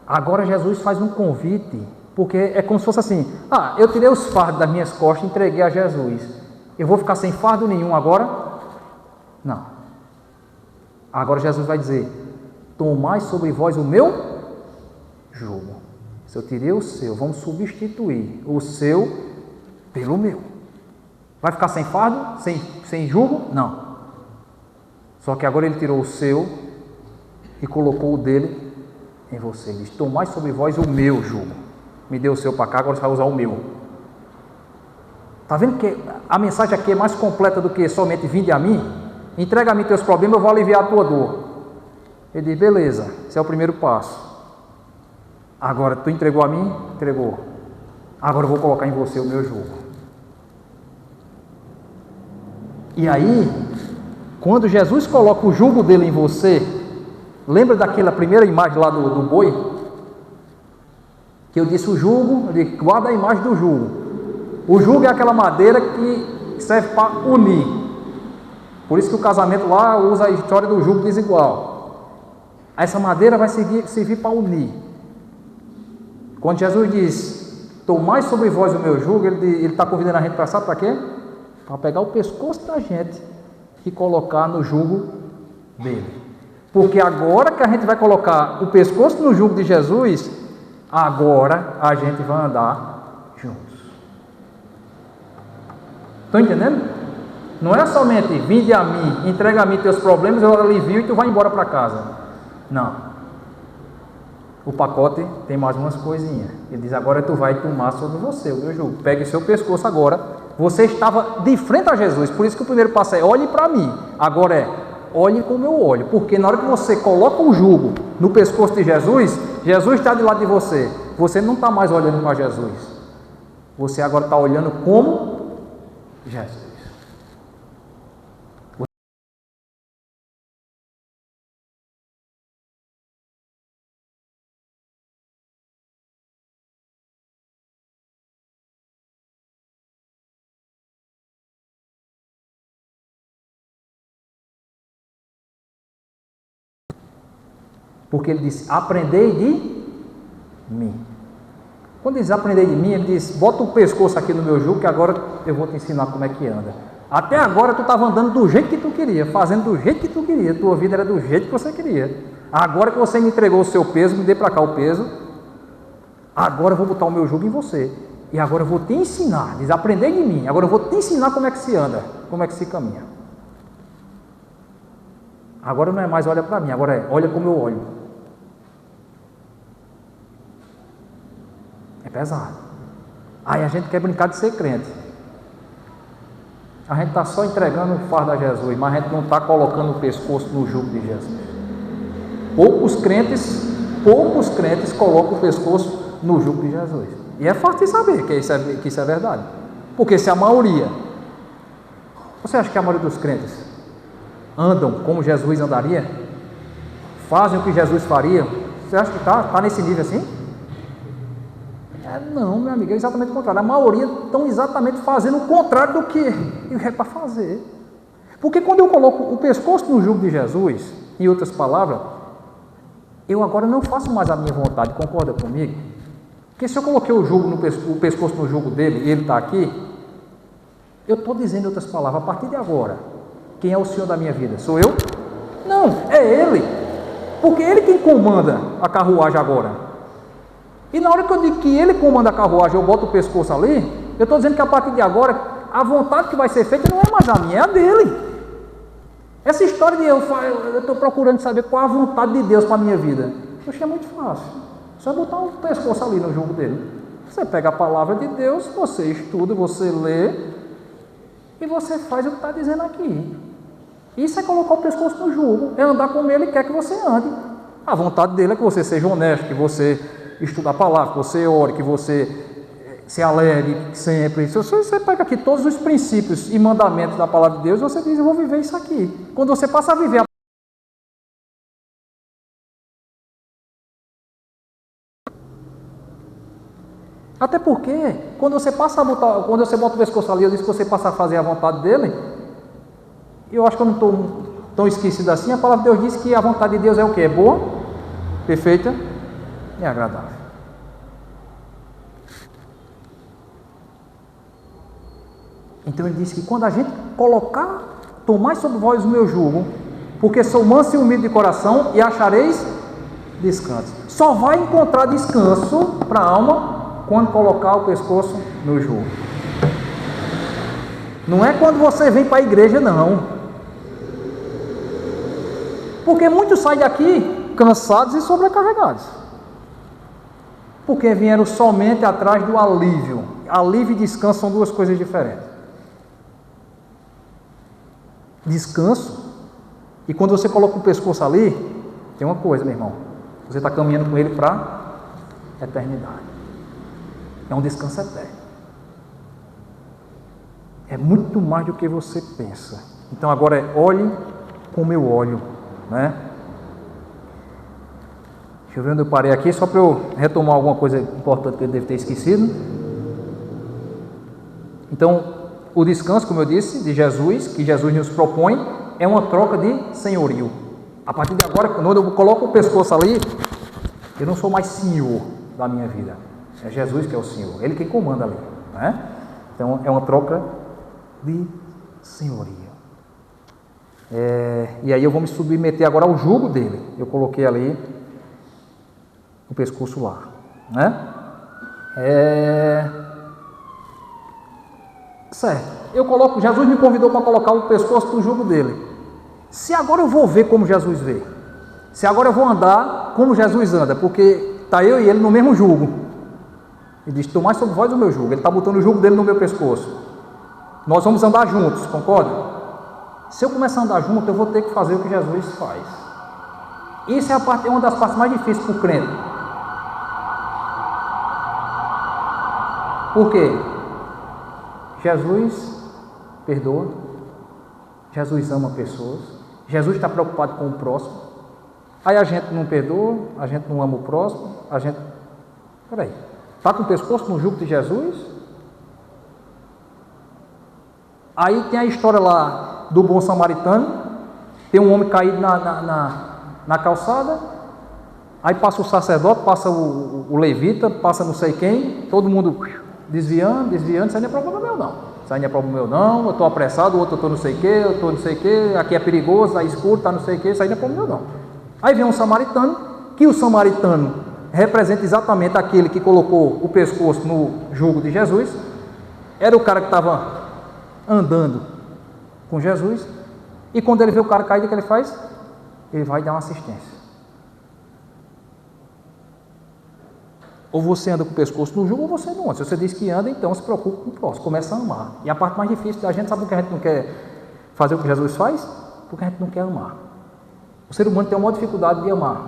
Agora Jesus faz um convite, porque é como se fosse assim, ah, eu tirei os fardos das minhas costas e entreguei a Jesus. Eu vou ficar sem fardo nenhum agora? Não. Agora Jesus vai dizer, tomai sobre vós o meu jugo. Se eu tirei o seu, vamos substituir o seu pelo meu. Vai ficar sem fardo? Sem jugo? Não. Só que agora ele tirou o seu e colocou o dele em você. Ele diz, tomai sobre vós o meu jugo. Me deu o seu para cá, agora você vai usar o meu. Está vendo que a mensagem aqui é mais completa do que somente vinde a mim? Entrega a mim teus problemas, eu vou aliviar a tua dor. Ele diz, beleza, esse é o primeiro passo. Agora, tu entregou a mim? Entregou. Agora eu vou colocar em você o meu jugo. E aí, quando Jesus coloca o jugo dele em você, lembra daquela primeira imagem lá do boi? Que eu disse o jugo, eu disse, guarda a imagem do jugo. O jugo é aquela madeira que serve para unir. Por isso que o casamento lá usa a história do jugo desigual. Essa madeira vai servir para unir. Quando Jesus diz, tomai sobre vós o meu jugo, ele está convidando a gente para saber para quê? Para pegar o pescoço da gente e colocar no jugo dele. Porque agora que a gente vai colocar o pescoço no jugo de Jesus, agora a gente vai andar juntos. Estão entendendo? Não é somente vinde a mim, entrega a mim teus problemas, eu alivio e tu vai embora para casa. Não. O pacote tem mais umas coisinhas. Ele diz, agora tu vai tomar sobre você o meu jugo. Pegue seu pescoço agora. Você estava de frente a Jesus, por isso que o primeiro passo é olhe para mim. Agora é, olhe como eu olho. Porque na hora que você coloca o jugo no pescoço de Jesus, Jesus está de lado de você. Você não está mais olhando para Jesus. Você agora está olhando como Jesus. Porque ele disse, aprendei de mim. Quando ele diz aprendei de mim, ele diz, bota o pescoço aqui no meu jugo, que agora eu vou te ensinar como é que anda. Até agora tu estava andando do jeito que tu queria, fazendo do jeito que tu queria, tua vida era do jeito que você queria. Agora que você me entregou o seu peso, me dê para cá o peso, agora eu vou botar o meu jugo em você. E agora eu vou te ensinar, diz, aprendei de mim, agora eu vou te ensinar como é que se anda, como é que se caminha. Agora não é mais olha para mim, agora é olha como eu olho. É pesado. Aí a gente quer brincar de ser crente. A gente está só entregando o fardo a Jesus, mas a gente não está colocando o pescoço no jugo de Jesus. Poucos crentes colocam o pescoço no jugo de Jesus. E é fácil de saber que isso é verdade. Porque se a maioria, você acha que a maioria dos crentes andam como Jesus andaria? Fazem o que Jesus faria? Você acha que está nesse nível assim? Não, meu amigo, é exatamente o contrário. A maioria estão exatamente fazendo o contrário do que é para fazer. Porque quando eu coloco o pescoço no jugo de Jesus, em outras palavras, eu agora não faço mais a minha vontade, concorda comigo? Porque se eu coloquei o pescoço no jugo dele e ele está aqui, eu estou dizendo em outras palavras, a partir de agora, quem é o Senhor da minha vida? Sou eu? Não, é Ele. Porque Ele quem comanda a carruagem agora. E na hora que eu digo que Ele comanda a carruagem, eu boto o pescoço ali, eu estou dizendo que a partir de agora, a vontade que vai ser feita não é mais a minha, é a dele. Essa história de eu estou procurando saber qual a vontade de Deus para a minha vida. Poxa, é muito fácil. Só botar o pescoço ali no jogo dele. Você pega a palavra de Deus, você estuda, você lê, e você faz o que está dizendo aqui. Isso é colocar o pescoço no jugo, é andar como ele quer que você ande. A vontade dele é que você seja honesto, que você estude a palavra, que você ore, que você se alegre sempre. Se você pega aqui todos os princípios e mandamentos da palavra de Deus, você diz, eu vou viver isso aqui. Quando você passa a viver até porque, quando você bota o pescoço ali, eu disse que você passa a fazer a vontade dele, eu acho que eu não estou tão esquecido assim, a palavra de Deus diz que a vontade de Deus é o quê? É boa, perfeita e agradável. Então ele disse que quando a gente tomai sobre vós o meu jugo, porque sou manso e humilde de coração, e achareis descanso. Só vai encontrar descanso para a alma quando colocar o pescoço no jugo. Não é quando você vem para a igreja, não. Porque muitos saem daqui cansados e sobrecarregados. Porque vieram somente atrás do alívio. Alívio e descanso são duas coisas diferentes. Descanso, e quando você coloca o pescoço ali, tem uma coisa, meu irmão, você está caminhando com ele para a eternidade. É um descanso eterno. É muito mais do que você pensa. Então agora olhe como eu olho, né? Deixa eu ver onde eu parei aqui, só para eu retomar alguma coisa importante que eu devo ter esquecido. Então, o descanso, como eu disse, de Jesus, que Jesus nos propõe, é uma troca de senhorio. A partir de agora, quando eu coloco o pescoço ali, eu não sou mais senhor da minha vida. É Jesus que é o Senhor, Ele quem comanda ali, né? Então é uma troca de senhoria. E aí eu vou me submeter agora ao jugo dele. Eu coloquei ali o pescoço lá, né? Certo. Jesus me convidou para colocar o pescoço no jugo dele. Se agora eu vou ver como Jesus vê, se agora eu vou andar como Jesus anda, porque está eu e ele no mesmo jugo. Ele diz, tomai sobre vós o meu jugo. Ele está botando o jugo dele no meu pescoço. Nós vamos andar juntos, concorda? Se eu começar a andar junto, eu vou ter que fazer o que Jesus faz. Isso é uma das partes mais difíceis para o crente. Por quê? Jesus perdoa, Jesus ama pessoas, Jesus está preocupado com o próximo. Aí a gente não perdoa, a gente não ama o próximo, a gente... Peraí, está com o pescoço no jugo de Jesus? Aí tem a história lá do bom samaritano, tem um homem caído na calçada, aí passa o sacerdote, passa o levita, passa não sei quem, todo mundo desviando, isso aí não é problema meu não, isso aí não é problema meu não, eu estou apressado, o outro eu estou não sei o que, eu estou não sei o que, aqui é perigoso, está escuro, está não sei o que, isso aí não é problema meu não. Aí vem um samaritano, que o samaritano representa exatamente aquele que colocou o pescoço no jugo de Jesus, era o cara que estava andando com Jesus, e quando ele vê o cara caído, o que ele faz? Ele vai dar uma assistência. Ou você anda com o pescoço no jugo, ou você não anda. Se você diz que anda, então se preocupe com o próximo, começa a amar. E a parte mais difícil da gente, sabe por que a gente não quer fazer o que Jesus faz? Porque a gente não quer amar. O ser humano tem uma maior dificuldade de amar.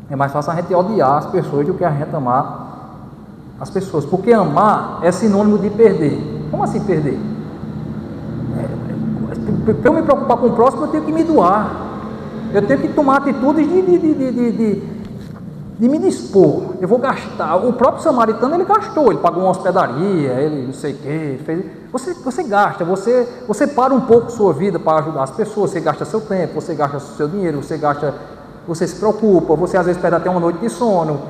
É mais fácil a gente odiar as pessoas do que a gente amar as pessoas. Porque amar é sinônimo de perder. Como assim perder? Para eu me preocupar com o próximo, eu tenho que me doar. Eu tenho que tomar atitudes de me dispor. Eu vou gastar. O próprio samaritano, ele gastou. Ele pagou uma hospedaria, ele não sei o que. Você gasta. Você para um pouco sua vida para ajudar as pessoas. Você gasta seu tempo, você gasta seu dinheiro, você se preocupa, você às vezes perde até uma noite de sono.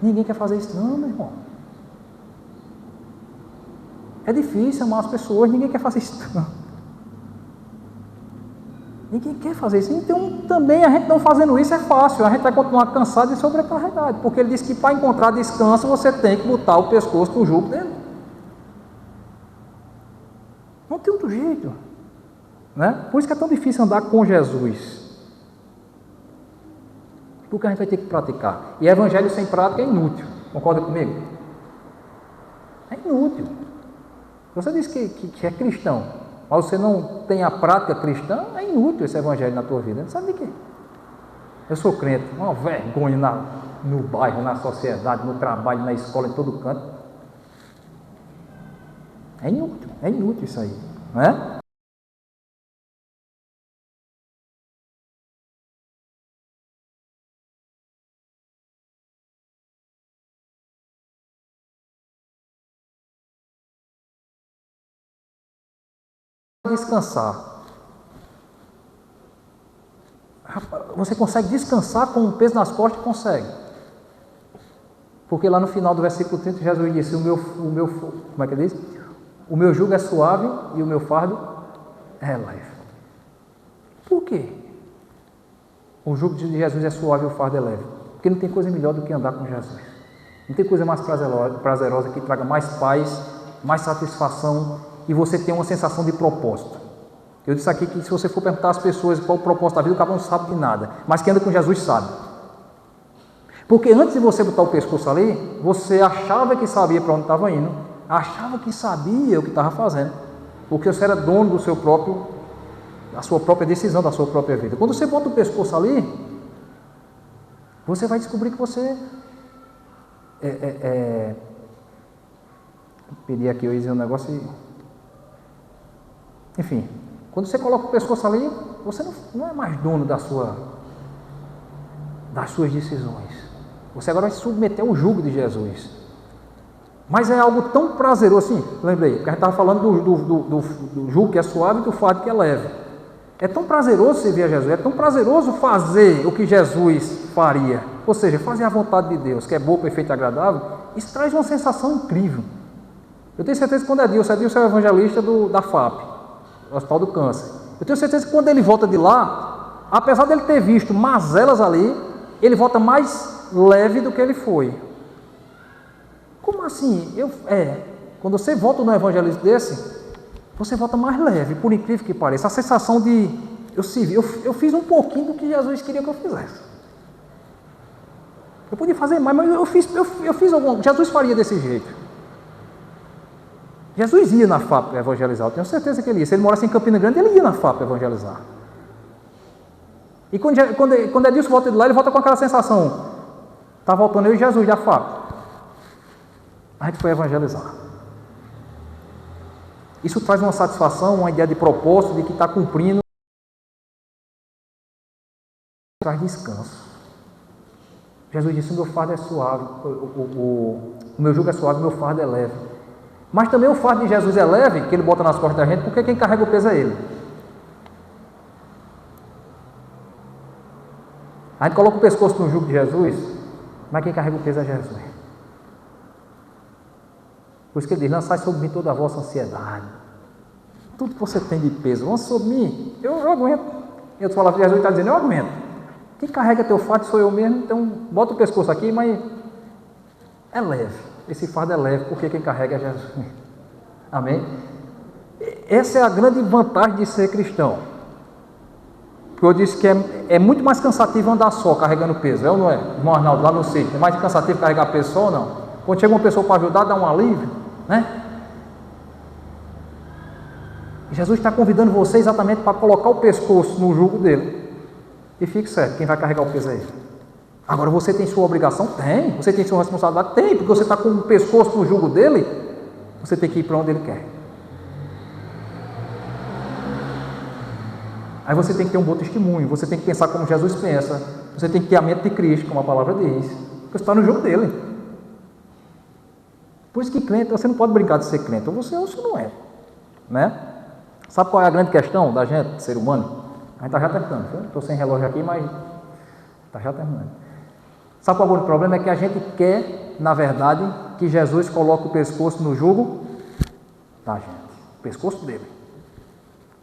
Ninguém quer fazer isso não, meu irmão. É difícil amar as pessoas, ninguém quer fazer isso não. Ninguém quer fazer isso. Então também a gente não fazendo isso é fácil. A gente vai continuar cansado e sobrecarregado. Porque ele disse que para encontrar descanso você tem que botar o pescoço no jugo dele. Não tem outro jeito, né? Por isso que é tão difícil andar com Jesus. Porque a gente vai ter que praticar. E evangelho sem prática é inútil. Concorda comigo? É inútil. Você diz que é cristão, mas você não tem a prática cristã, é inútil esse evangelho na tua vida. Não sabe de quê? Eu sou crente, uma vergonha no bairro, na sociedade, no trabalho, na escola, em todo canto. É inútil isso aí, não é? Descansar. Você consegue descansar com um peso nas costas? Consegue. Porque lá no final do versículo 30, Jesus disse, como é que ele diz? O meu jugo é suave e o meu fardo é leve. Por quê? O jugo de Jesus é suave e o fardo é leve. Porque não tem coisa melhor do que andar com Jesus. Não tem coisa mais prazerosa que traga mais paz, mais satisfação e você tem uma sensação de propósito. Eu disse aqui que se você for perguntar às pessoas qual o propósito da vida, o cara não sabe de nada, mas quem anda com Jesus sabe. Porque antes de você botar o pescoço ali, você achava que sabia para onde estava indo, achava que sabia o que estava fazendo, porque você era dono da sua própria decisão, da sua própria vida. Quando você bota o pescoço ali, você vai descobrir que você Pedi aqui, eu ia dizer um negócio e... Enfim, quando você coloca o pescoço ali, você não é mais dono das suas decisões. Você agora vai se submeter ao jugo de Jesus. Mas é algo tão prazeroso, assim, lembrei, porque a gente estava falando do jugo que é suave e do fardo que é leve. É tão prazeroso servir a Jesus, é tão prazeroso fazer o que Jesus faria, ou seja, fazer a vontade de Deus, que é boa, perfeita e agradável. Isso traz uma sensação incrível. Eu tenho certeza que quando Edilson é o evangelista da FAP, do Hospital do Câncer, eu tenho certeza que quando ele volta de lá, apesar dele ter visto mazelas ali, ele volta mais leve do que ele foi. Como assim? Quando você volta no evangelista desse, você volta mais leve, por incrível que pareça. A sensação de, eu fiz um pouquinho do que Jesus queria que eu fizesse. Eu podia fazer mais, mas eu fiz algum. Jesus faria desse jeito. Jesus ia na FAP evangelizar, eu tenho certeza que ele ia. Se ele morasse em Campina Grande, ele ia na FAP evangelizar. E quando Edilson volta de lá, ele volta com aquela sensação. Está voltando eu e Jesus da FAP. A gente foi evangelizar. Isso traz uma satisfação, uma ideia de propósito, de que está cumprindo. Traz descanso. Jesus disse, o meu fardo é suave, o meu jugo é suave, o meu fardo é leve. Mas também o fardo de Jesus é leve, que ele bota nas costas da gente, porque quem carrega o peso é ele. A gente coloca o pescoço no jugo de Jesus, mas quem carrega o peso é Jesus. Por isso que ele diz, lançai sobre mim toda a vossa ansiedade. Tudo que você tem de peso, lança sobre mim, eu aguento. Em outras palavras, Jesus está dizendo, eu aguento. Quem carrega teu fardo sou eu mesmo, então bota o pescoço aqui, mas é leve. Esse fardo é leve, porque quem carrega é Jesus. Amém? Essa é a grande vantagem de ser cristão. Porque eu disse que é muito mais cansativo andar só, carregando peso, é ou não é? Irmão Arnaldo, lá no sítio, é mais cansativo carregar peso só ou não? Quando chega uma pessoa para ajudar, dá um alívio, né? Jesus está convidando você exatamente para colocar o pescoço no jugo dele. E fique certo, quem vai carregar o peso é ele. Agora, você tem sua obrigação? Tem. Você tem sua responsabilidade? Tem, porque você está com o pescoço no jugo dele, você tem que ir para onde ele quer. Aí você tem que ter um bom testemunho, você tem que pensar como Jesus pensa, você tem que ter a mente de Cristo, como a palavra diz, porque você está no jugo dele. Por isso que crente, você não pode brincar de ser crente, ou você ou você não é, né? Sabe qual é a grande questão da gente, ser humano? A gente está já terminando, estou sem relógio aqui, mas está já terminando. Sabe qual é o problema? É que a gente quer, na verdade, que Jesus coloque o pescoço no jugo da gente, o pescoço dele.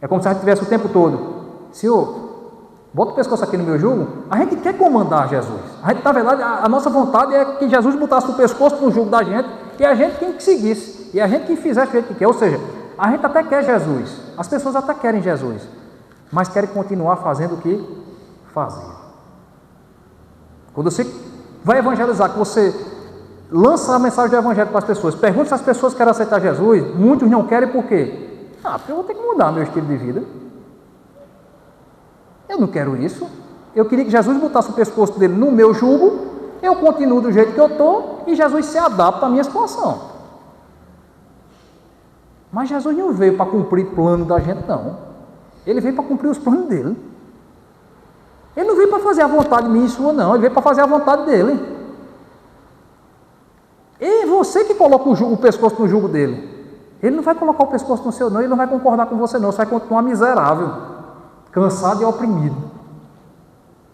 É como se a gente tivesse o tempo todo, Senhor, bota o pescoço aqui no meu jugo. A gente quer comandar Jesus. A gente, na verdade, a nossa vontade é que Jesus botasse o pescoço no jugo da gente e a gente quem que seguisse, e a gente quem fizesse o jeito que quer. Ou seja, a gente até quer Jesus, as pessoas até querem Jesus, mas querem continuar fazendo o que faziam. Quando você vai evangelizar, que você lança a mensagem do evangelho para as pessoas, pergunta se as pessoas querem aceitar Jesus. Muitos não querem, por quê? Porque eu vou ter que mudar meu estilo de vida. Eu não quero isso. Eu queria que Jesus botasse o pescoço dele no meu jugo, eu continuo do jeito que eu estou e Jesus se adapta à minha situação. Mas Jesus não veio para cumprir plano da gente, não. Ele veio para cumprir os planos dele. Ele não veio para fazer a vontade minha e sua, não. Ele veio para fazer a vontade dele. E você que coloca o pescoço no jugo dele. Ele não vai colocar o pescoço no seu, não. Ele não vai concordar com você, não. Você vai continuar miserável, cansado e oprimido.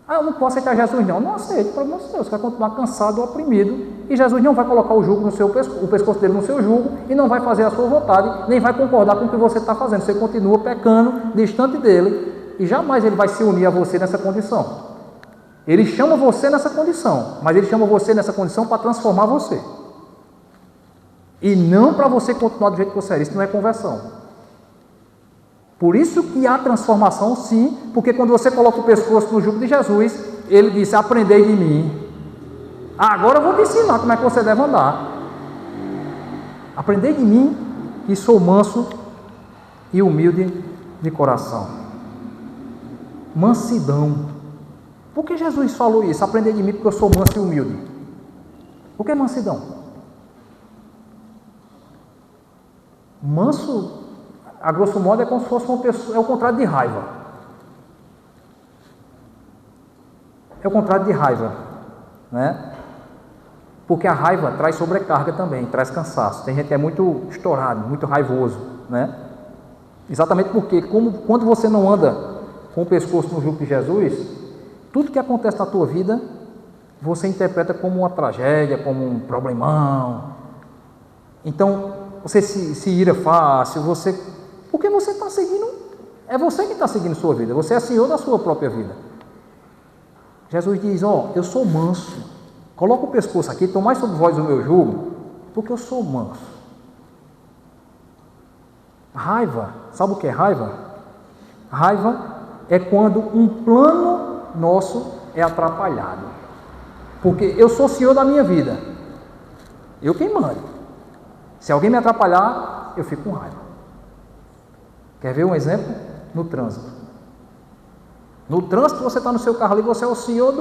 Eu não posso aceitar Jesus, não. Não aceito, pelo amor de Deus. Você vai continuar cansado e oprimido. E Jesus não vai colocar o pescoço dele no seu jugo e não vai fazer a sua vontade, nem vai concordar com o que você está fazendo. Você continua pecando, distante dele, e jamais ele vai se unir a você nessa condição. Ele chama você nessa condição, mas ele chama você nessa condição para transformar você. E não para você continuar do jeito que você é. Isso não é conversão. Por isso que há transformação, sim, porque quando você coloca o pescoço no jugo de Jesus, ele disse: aprendei de mim. Agora eu vou te ensinar como é que você deve andar. Aprendei de mim, que sou manso e humilde de coração. Mansidão. Por que Jesus falou isso? Aprendei de mim porque eu sou manso e humilde. O que é mansidão? Manso, a grosso modo, é como se fosse uma pessoa, é o contrário de raiva. É o contrário de raiva, né? Porque a raiva traz sobrecarga também, traz cansaço. Tem gente que é muito estourado, muito raivoso, né? Exatamente porque quando você não anda com o pescoço no jugo de Jesus, tudo que acontece na tua vida, você interpreta como uma tragédia, como um problemão. Então, você se ira fácil, porque você está seguindo, é você que está seguindo sua vida, você é senhor da sua própria vida. Jesus diz: eu sou manso, coloca o pescoço aqui, tomai sobre vós o meu jugo, porque eu sou manso. Raiva, sabe o que é raiva? Raiva é quando um plano nosso é atrapalhado, porque eu sou senhor da minha vida, eu quem mando. Se alguém me atrapalhar, eu fico com raiva. Quer ver um exemplo? No trânsito. No trânsito, você está no seu carro ali, você é o senhor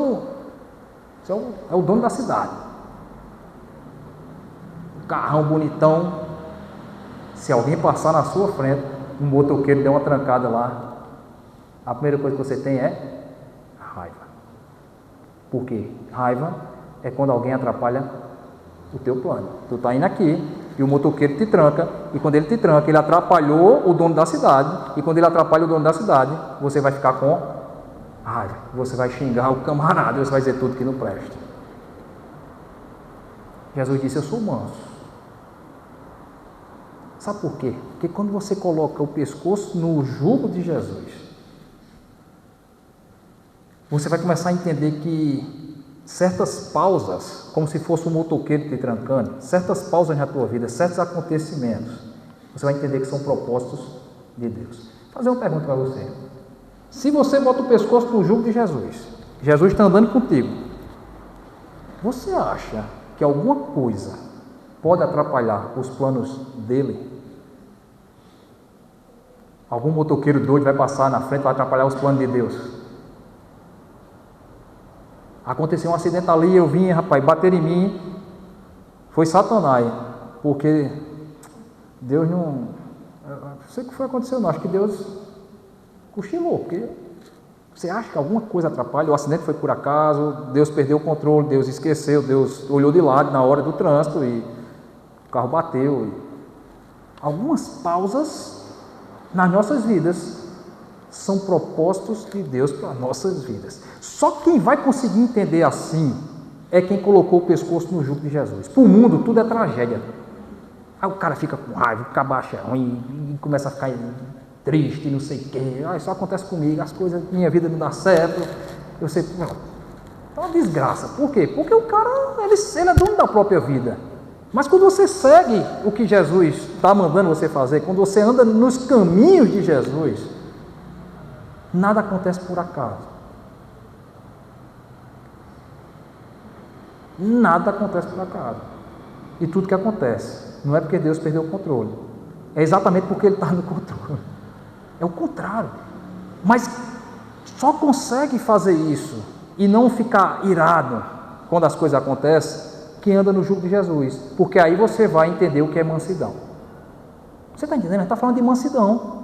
você é o dono da cidade. Carrão bonitão. Se alguém passar na sua frente, um motoqueiro der uma trancada lá, a primeira coisa que você tem é raiva. Por quê? Raiva é quando alguém atrapalha o teu plano. Tu está indo aqui e o motoqueiro te tranca, e quando ele te tranca, ele atrapalhou o dono da cidade, e quando ele atrapalha o dono da cidade, você vai ficar com raiva, você vai xingar o camarada, você vai dizer tudo que não presta. Jesus disse: eu sou manso. Sabe por quê? Porque quando você coloca o pescoço no jugo de Jesus, você vai começar a entender que certas pausas, como se fosse um motoqueiro te trancando, certas pausas na tua vida, certos acontecimentos, você vai entender que são propósitos de Deus. Vou fazer uma pergunta para você. Se você bota o pescoço no jugo de Jesus, Jesus está andando contigo, você acha que alguma coisa pode atrapalhar os planos dele? Algum motoqueiro doido vai passar na frente, vai atrapalhar os planos de Deus? Aconteceu um acidente ali, eu vim, rapaz, bater em mim, foi Satanás, porque Deus não sei o que foi aconteceu, não, acho que Deus cochilou, porque você acha que alguma coisa atrapalha, o acidente foi por acaso, Deus perdeu o controle, Deus esqueceu, Deus olhou de lado na hora do trânsito e o carro bateu. Algumas pausas nas nossas vidas são propósitos de Deus para nossas vidas. Só quem vai conseguir entender assim é quem colocou o pescoço no jugo de Jesus. Para o mundo tudo é tragédia. Aí o cara fica com raiva, fica baixão e começa a ficar triste, não sei o quê. Isso acontece comigo, as coisas, minha vida não dá certo. Eu sei, é uma desgraça. Por quê? Porque o cara, ele é dono da própria vida. Mas quando você segue o que Jesus está mandando você fazer, quando você anda nos caminhos de Jesus, nada acontece por acaso. Nada acontece por acaso. E tudo que acontece não é porque Deus perdeu o controle, É exatamente porque ele está no controle. É o contrário. Mas só consegue fazer isso e não ficar irado quando as coisas acontecem quem anda no jugo de Jesus. Porque aí você vai entender o que é mansidão. Você está entendendo? Ele está falando de mansidão.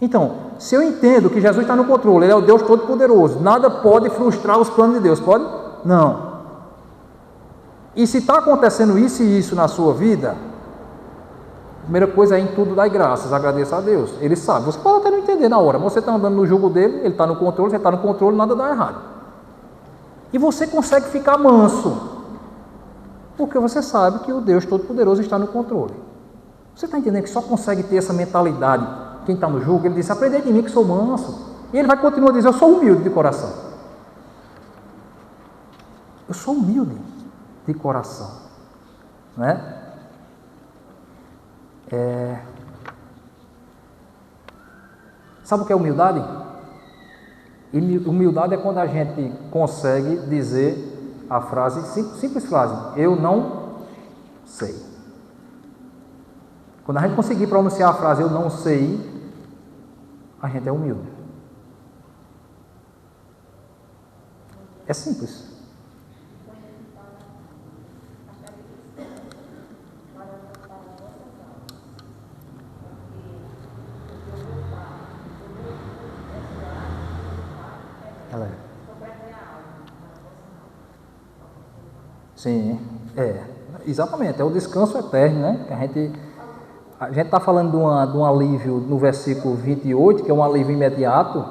Então, se eu entendo que Jesus está no controle, Ele é o Deus Todo-Poderoso, nada pode frustrar os planos de Deus, pode? Não. E se está acontecendo isso e isso na sua vida, a primeira coisa é em tudo dar graças, agradeça a Deus. Ele sabe, você pode até não entender na hora, você está andando no jugo dele, ele está no controle, você está no controle, nada dá errado. E você consegue ficar manso, porque você sabe que o Deus Todo-Poderoso está no controle. Você está entendendo que só consegue ter essa mentalidade quem está no jugo? Ele disse, aprendei de mim que sou manso. E ele vai continuar a dizer, eu sou humilde de coração. Eu sou humilde de coração. Né? Sabe o que é humildade? Humildade é quando a gente consegue dizer a frase, simples frase, eu não sei. Quando a gente conseguir pronunciar a frase eu não sei, a gente é humilde. É simples. Ela é. Sim, exatamente, é o descanso eterno, né? Que a gente está falando de um alívio no versículo 28, que é um alívio imediato,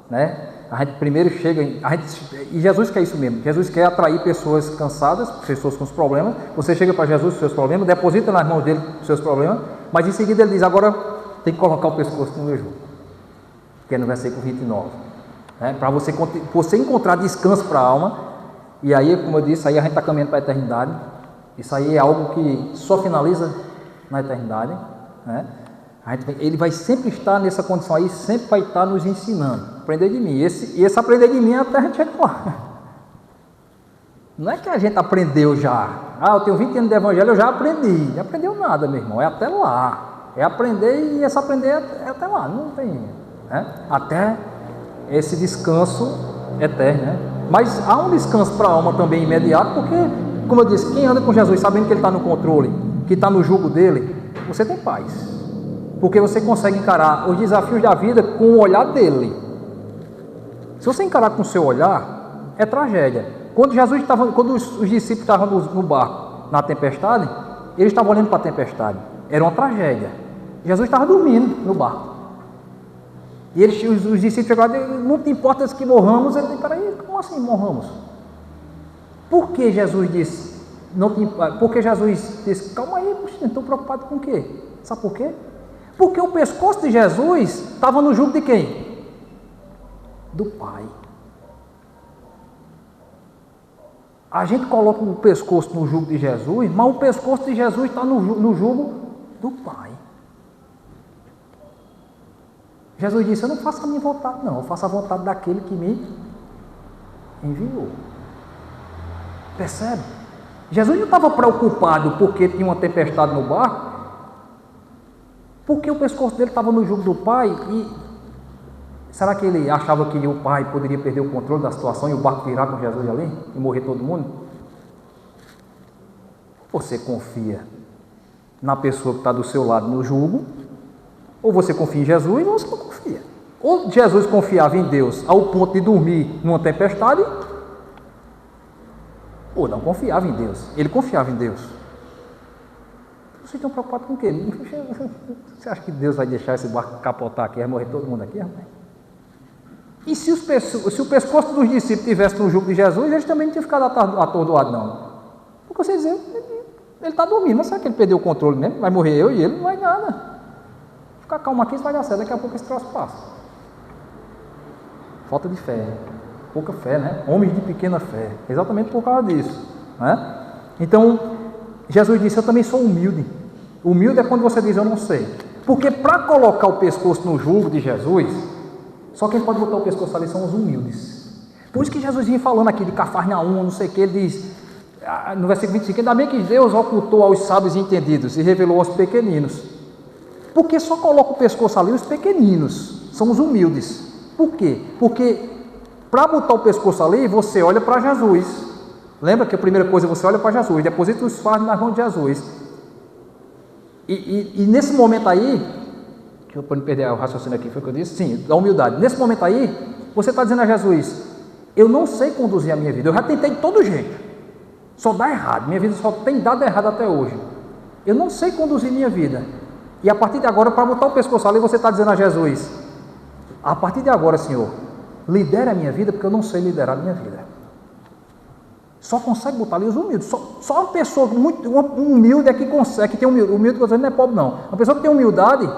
né? A gente primeiro chega, e Jesus quer isso mesmo, Jesus quer atrair pessoas cansadas, pessoas com os problemas, você chega para Jesus com os seus problemas, deposita nas mãos dele os seus problemas, mas em seguida ele diz, agora tem que colocar o pescoço no meu jugo, que é no versículo 29, né? Para você encontrar descanso para a alma, e aí, como eu disse, aí a gente está caminhando para a eternidade, isso aí é algo que só finaliza na eternidade, né? Ele vai sempre estar nessa condição aí, sempre vai estar nos ensinando, aprender de mim, e esse aprender de mim até a gente chegar lá. Não é que a gente aprendeu já, eu tenho 20 anos de evangelho, eu já aprendi, não aprendeu nada, meu irmão, é até lá, é aprender e esse aprender é até lá, não tem, né? Até esse descanso eterno, né? Mas há um descanso para a alma também imediato, porque, como eu disse, quem anda com Jesus sabendo que Ele está no controle, que está no jugo dele, você tem paz, porque você consegue encarar os desafios da vida com o olhar dele. Se você encarar com o seu olhar, é tragédia. Quando os discípulos estavam no barco, na tempestade, eles estavam olhando para a tempestade, era uma tragédia. Jesus estava dormindo no barco, e os discípulos chegaram e disseram, não te importa que morramos. Ele disse, peraí, como assim morramos? Por que Jesus disse, porque Jesus disse, calma aí, não estou preocupado com o quê? Sabe por quê? Porque o pescoço de Jesus estava no jugo de quem? Do Pai. A gente coloca o pescoço no jugo de Jesus, mas o pescoço de Jesus está no jugo do Pai. Jesus disse, eu não faço a minha vontade, não, eu faço a vontade daquele que me enviou. Percebe? Jesus não estava preocupado porque tinha uma tempestade no barco, porque o pescoço dele estava no jugo do Pai, e será que ele achava que o Pai poderia perder o controle da situação e o barco virar com Jesus ali e morrer todo mundo? Você confia na pessoa que está do seu lado no jugo, ou você confia em Jesus ou você não confia. Ou Jesus confiava em Deus ao ponto de dormir numa tempestade, ou não confiava em Deus. Ele confiava em Deus. Vocês estão preocupados com o quê? Você acha que Deus vai deixar esse barco capotar aqui, vai morrer todo mundo aqui, rapaz? E se o pescoço dos discípulos estivesse no jugo de Jesus, eles também não tinham ficado atordoados, não. Porque vocês dizem, ele está dormindo, mas será que ele perdeu o controle mesmo? Vai morrer eu e ele? Não vai nada. Ficar calmo aqui, isso vai dar certo, daqui a pouco esse troço passa. Falta de fé, pouca fé, né? Homens de pequena fé, exatamente por causa disso, né? Então, Jesus disse, eu também sou humilde. Humilde é quando você diz, eu não sei. Porque para colocar o pescoço no jugo de Jesus, só quem pode botar o pescoço ali são os humildes. Por isso que Jesus vinha falando aqui de Cafarnaum, não sei o que, ele diz, no versículo 25, ainda bem que Deus ocultou aos sábios e entendidos e revelou aos pequeninos. Porque só coloca o pescoço ali os pequeninos, são os humildes. Por quê? Porque para botar o pescoço ali, você olha para Jesus. Lembra que a primeira coisa você olha para Jesus, deposita os fardos nas mãos de Jesus. E nesse momento aí, deixa eu não perder o raciocínio aqui, foi o que eu disse? Sim, da humildade. Nesse momento aí, você está dizendo a Jesus, eu não sei conduzir a minha vida, eu já tentei de todo jeito, só dá errado, minha vida só tem dado errado até hoje. Eu não sei conduzir minha vida. E a partir de agora, para botar o pescoço ali, você está dizendo a Jesus, a partir de agora, Senhor, lidera a minha vida, porque eu não sei liderar a minha vida. Só consegue botar ali os humildes. Só uma pessoa muito humilde é que consegue, que tem humilde, que não é pobre não. Uma pessoa que tem humildade,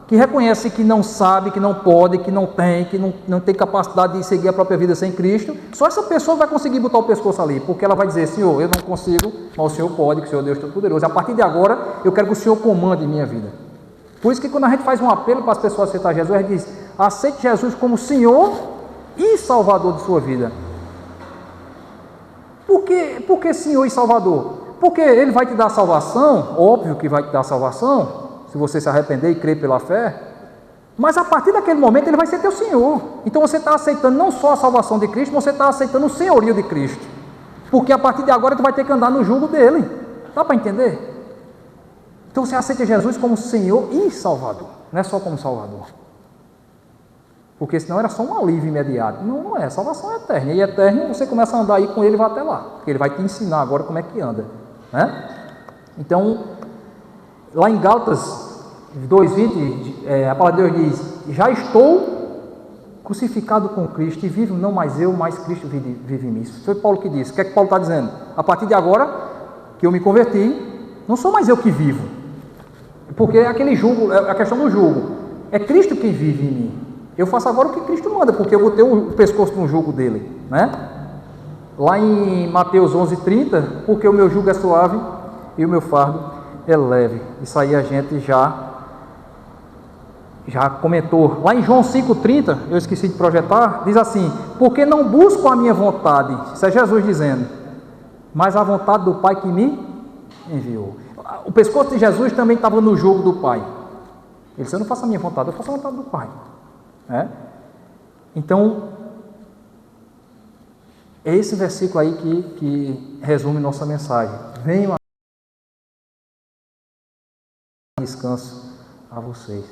que reconhece que não sabe, que não pode, que não tem capacidade de seguir a própria vida sem Cristo, só essa pessoa vai conseguir botar o pescoço ali, porque ela vai dizer, Senhor, eu não consigo, mas o Senhor pode, que o Senhor é Deus Todo-Poderoso. A partir de agora, eu quero que o Senhor comande minha vida. Por isso que quando a gente faz um apelo para as pessoas aceitar Jesus, a gente diz, aceite Jesus como Senhor e Salvador de sua vida. Por que Senhor e Salvador? Porque Ele vai te dar salvação, óbvio que vai te dar salvação, se você se arrepender e crer pela fé, mas a partir daquele momento Ele vai ser teu Senhor. Então você está aceitando não só a salvação de Cristo, mas você está aceitando o senhorio de Cristo, porque a partir de agora tu vai ter que andar no jugo dele. Dá para entender? Então você aceita Jesus como Senhor e Salvador, não é só como Salvador. Porque senão era só um alívio imediato. Não é, salvação é eterna. E eterno você começa a andar aí com ele e vai até lá. Porque ele vai te ensinar agora como é que anda. Né? Então, lá em Gálatas 2:20, a palavra de Deus diz, já estou crucificado com Cristo e vivo não mais eu, mas Cristo vive em mim. Isso foi Paulo que disse. O que é que Paulo está dizendo? A partir de agora que eu me converti, não sou mais eu que vivo. Porque é aquele jugo, é a questão do jugo. É Cristo quem vive em mim. Eu faço agora o que Cristo manda, porque eu vou ter o pescoço no jugo dele, né? Lá em Mateus 11:30, porque o meu jugo é suave e o meu fardo é leve. Isso aí a gente já comentou. Lá em João 5:30, eu esqueci de projetar, diz assim, porque não busco a minha vontade, isso é Jesus dizendo, mas a vontade do Pai que me enviou. O pescoço de Jesus também estava no jugo do Pai. Ele disse, eu não faço a minha vontade, eu faço a vontade do Pai. Então, é esse versículo aí que resume nossa mensagem. Venham a descanso a vocês.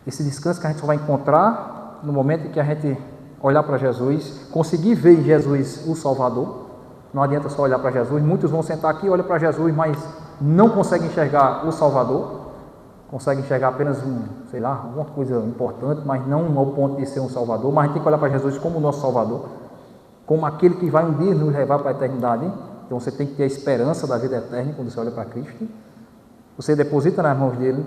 Esse descanso que a gente só vai encontrar no momento em que a gente olhar para Jesus, conseguir ver em Jesus o Salvador. Não adianta só olhar para Jesus. Muitos vão sentar aqui e olham para Jesus, mas não conseguem enxergar o Salvador. Consegue enxergar apenas alguma coisa importante, mas não ao ponto de ser um Salvador. Mas a gente tem que olhar para Jesus como o nosso Salvador, como aquele que vai um dia nos levar para a eternidade. Então você tem que ter a esperança da vida eterna quando você olha para Cristo. Você deposita nas mãos dele,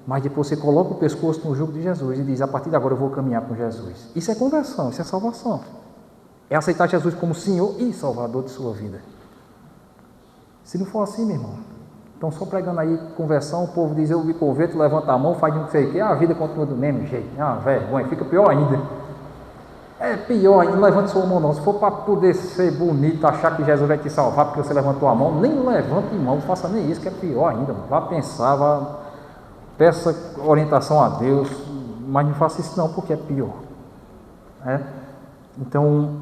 mas depois você coloca o pescoço no jugo de Jesus e diz, a partir de agora eu vou caminhar com Jesus. Isso é conversão, isso é salvação. É aceitar Jesus como Senhor e Salvador de sua vida. Se não for assim, meu irmão, então só pregando aí conversão, o povo diz, eu me converto, levanta a mão, faz não sei o que, a vida continua do mesmo jeito, vergonha, fica pior ainda. É pior ainda, não levante sua mão não, se for para poder ser bonito, achar que Jesus vai te salvar porque você levantou a mão, nem levante mão, não faça nem isso, que é pior ainda, vá pensar, peça orientação a Deus, mas não faça isso não, porque é pior. Então,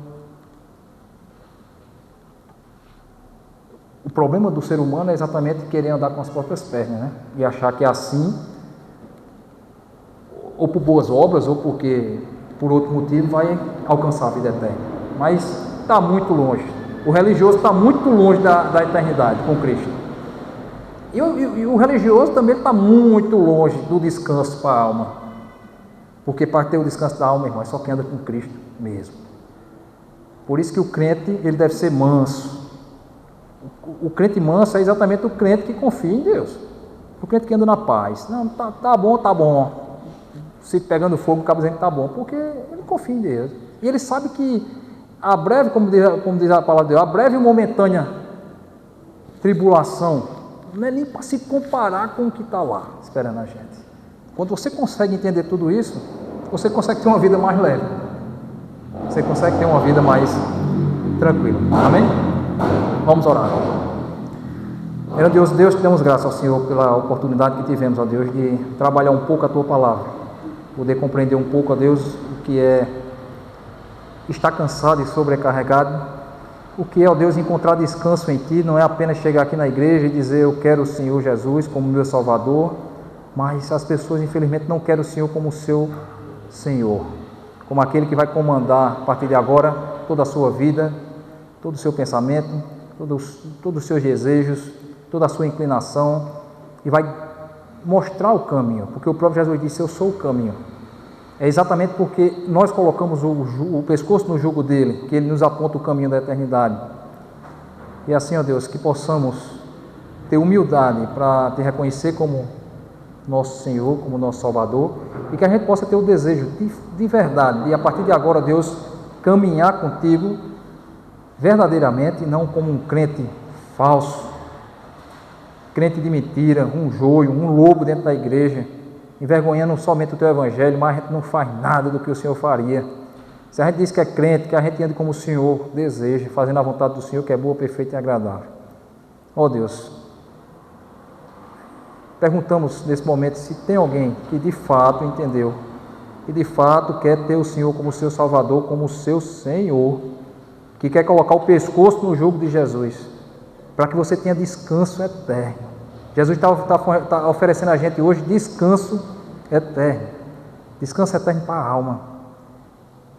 o problema do ser humano é exatamente querer andar com as próprias pernas, né? E achar que é assim, ou por boas obras, ou porque por outro motivo vai alcançar a vida eterna. Mas está muito longe. O religioso está muito longe da eternidade com Cristo. E o religioso também está muito longe do descanso para a alma. Porque para ter o descanso da alma, irmão, é só quem anda com Cristo mesmo. Por isso que o crente, ele deve ser manso. O crente manso é exatamente o crente que confia em Deus. O crente que anda na paz. Não, tá bom. Se pegando fogo, acaba dizendo que tá bom, porque ele confia em Deus. E ele sabe que a breve, como diz a palavra de Deus, a breve e momentânea tribulação não é nem para se comparar com o que está lá, esperando a gente. Quando você consegue entender tudo isso, você consegue ter uma vida mais leve. Você consegue ter uma vida mais tranquila. Amém? Vamos orar. Grande Deus, te damos graças ao Senhor pela oportunidade que tivemos, ó Deus, de trabalhar um pouco a Tua Palavra, poder compreender um pouco, ó Deus, o que é estar cansado e sobrecarregado, o que é, ó Deus, encontrar descanso em Ti, não é apenas chegar aqui na igreja e dizer eu quero o Senhor Jesus como meu Salvador, mas as pessoas infelizmente não querem o Senhor como seu Senhor, como aquele que vai comandar a partir de agora toda a sua vida, todo o seu pensamento, todos os seus desejos, toda a sua inclinação, e vai mostrar o caminho, porque o próprio Jesus disse, eu sou o caminho. É exatamente porque nós colocamos o pescoço no jugo dele, que ele nos aponta o caminho da eternidade. E assim, ó Deus, que possamos ter humildade para te reconhecer como nosso Senhor, como nosso Salvador, e que a gente possa ter o desejo de verdade, de a partir de agora, Deus, caminhar contigo verdadeiramente, não como um crente falso, crente de mentira, um joio, um lobo dentro da igreja, envergonhando somente o teu evangelho, mas a gente não faz nada do que o Senhor faria. Se a gente diz que é crente, que a gente anda como o Senhor deseja, fazendo a vontade do Senhor, que é boa, perfeita e agradável. Ó Deus, perguntamos nesse momento se tem alguém que de fato entendeu, que de fato quer ter o Senhor como seu Salvador, como seu Senhor, que quer colocar o pescoço no jugo de Jesus, para que você tenha descanso eterno. Jesus está oferecendo a gente hoje descanso eterno para a alma.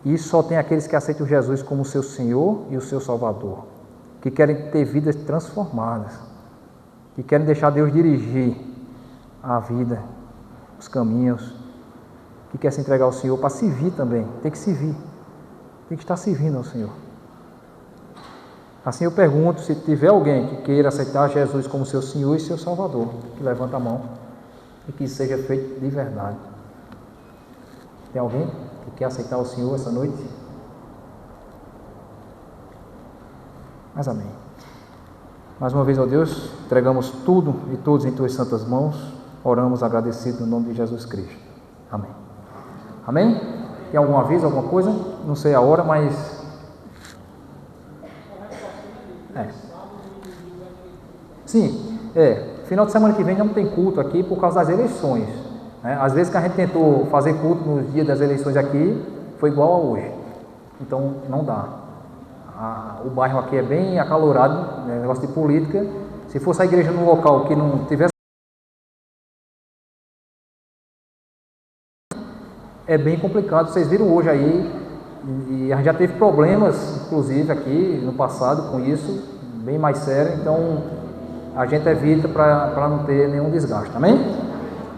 E isso só tem aqueles que aceitam Jesus como seu Senhor e o seu Salvador, que querem ter vidas transformadas, que querem deixar Deus dirigir a vida, os caminhos, que quer se entregar ao Senhor para servir também. Tem que servir, tem que estar servindo ao Senhor. Assim eu pergunto, se tiver alguém que queira aceitar Jesus como seu Senhor e seu Salvador, que levanta a mão e que isso seja feito de verdade. Tem alguém que quer aceitar o Senhor essa noite? Mas amém. Mais uma vez, ó Deus, entregamos tudo e todos em Tuas santas mãos, oramos agradecidos no nome de Jesus Cristo. Amém. Amém? Tem algum aviso, alguma coisa? Não sei a hora, mas... Sim, final de semana que vem não tem culto aqui por causa das eleições, né? Às vezes que a gente tentou fazer culto nos dias das eleições aqui, foi igual a hoje, então não dá. O bairro aqui é bem acalorado, né? Negócio de política. Se fosse a igreja num local que não tivesse, é bem complicado. Vocês viram hoje aí, e a gente já teve problemas, inclusive aqui no passado com isso, bem mais sério, então a gente evita para não ter nenhum desgaste, amém?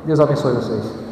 Deus abençoe vocês.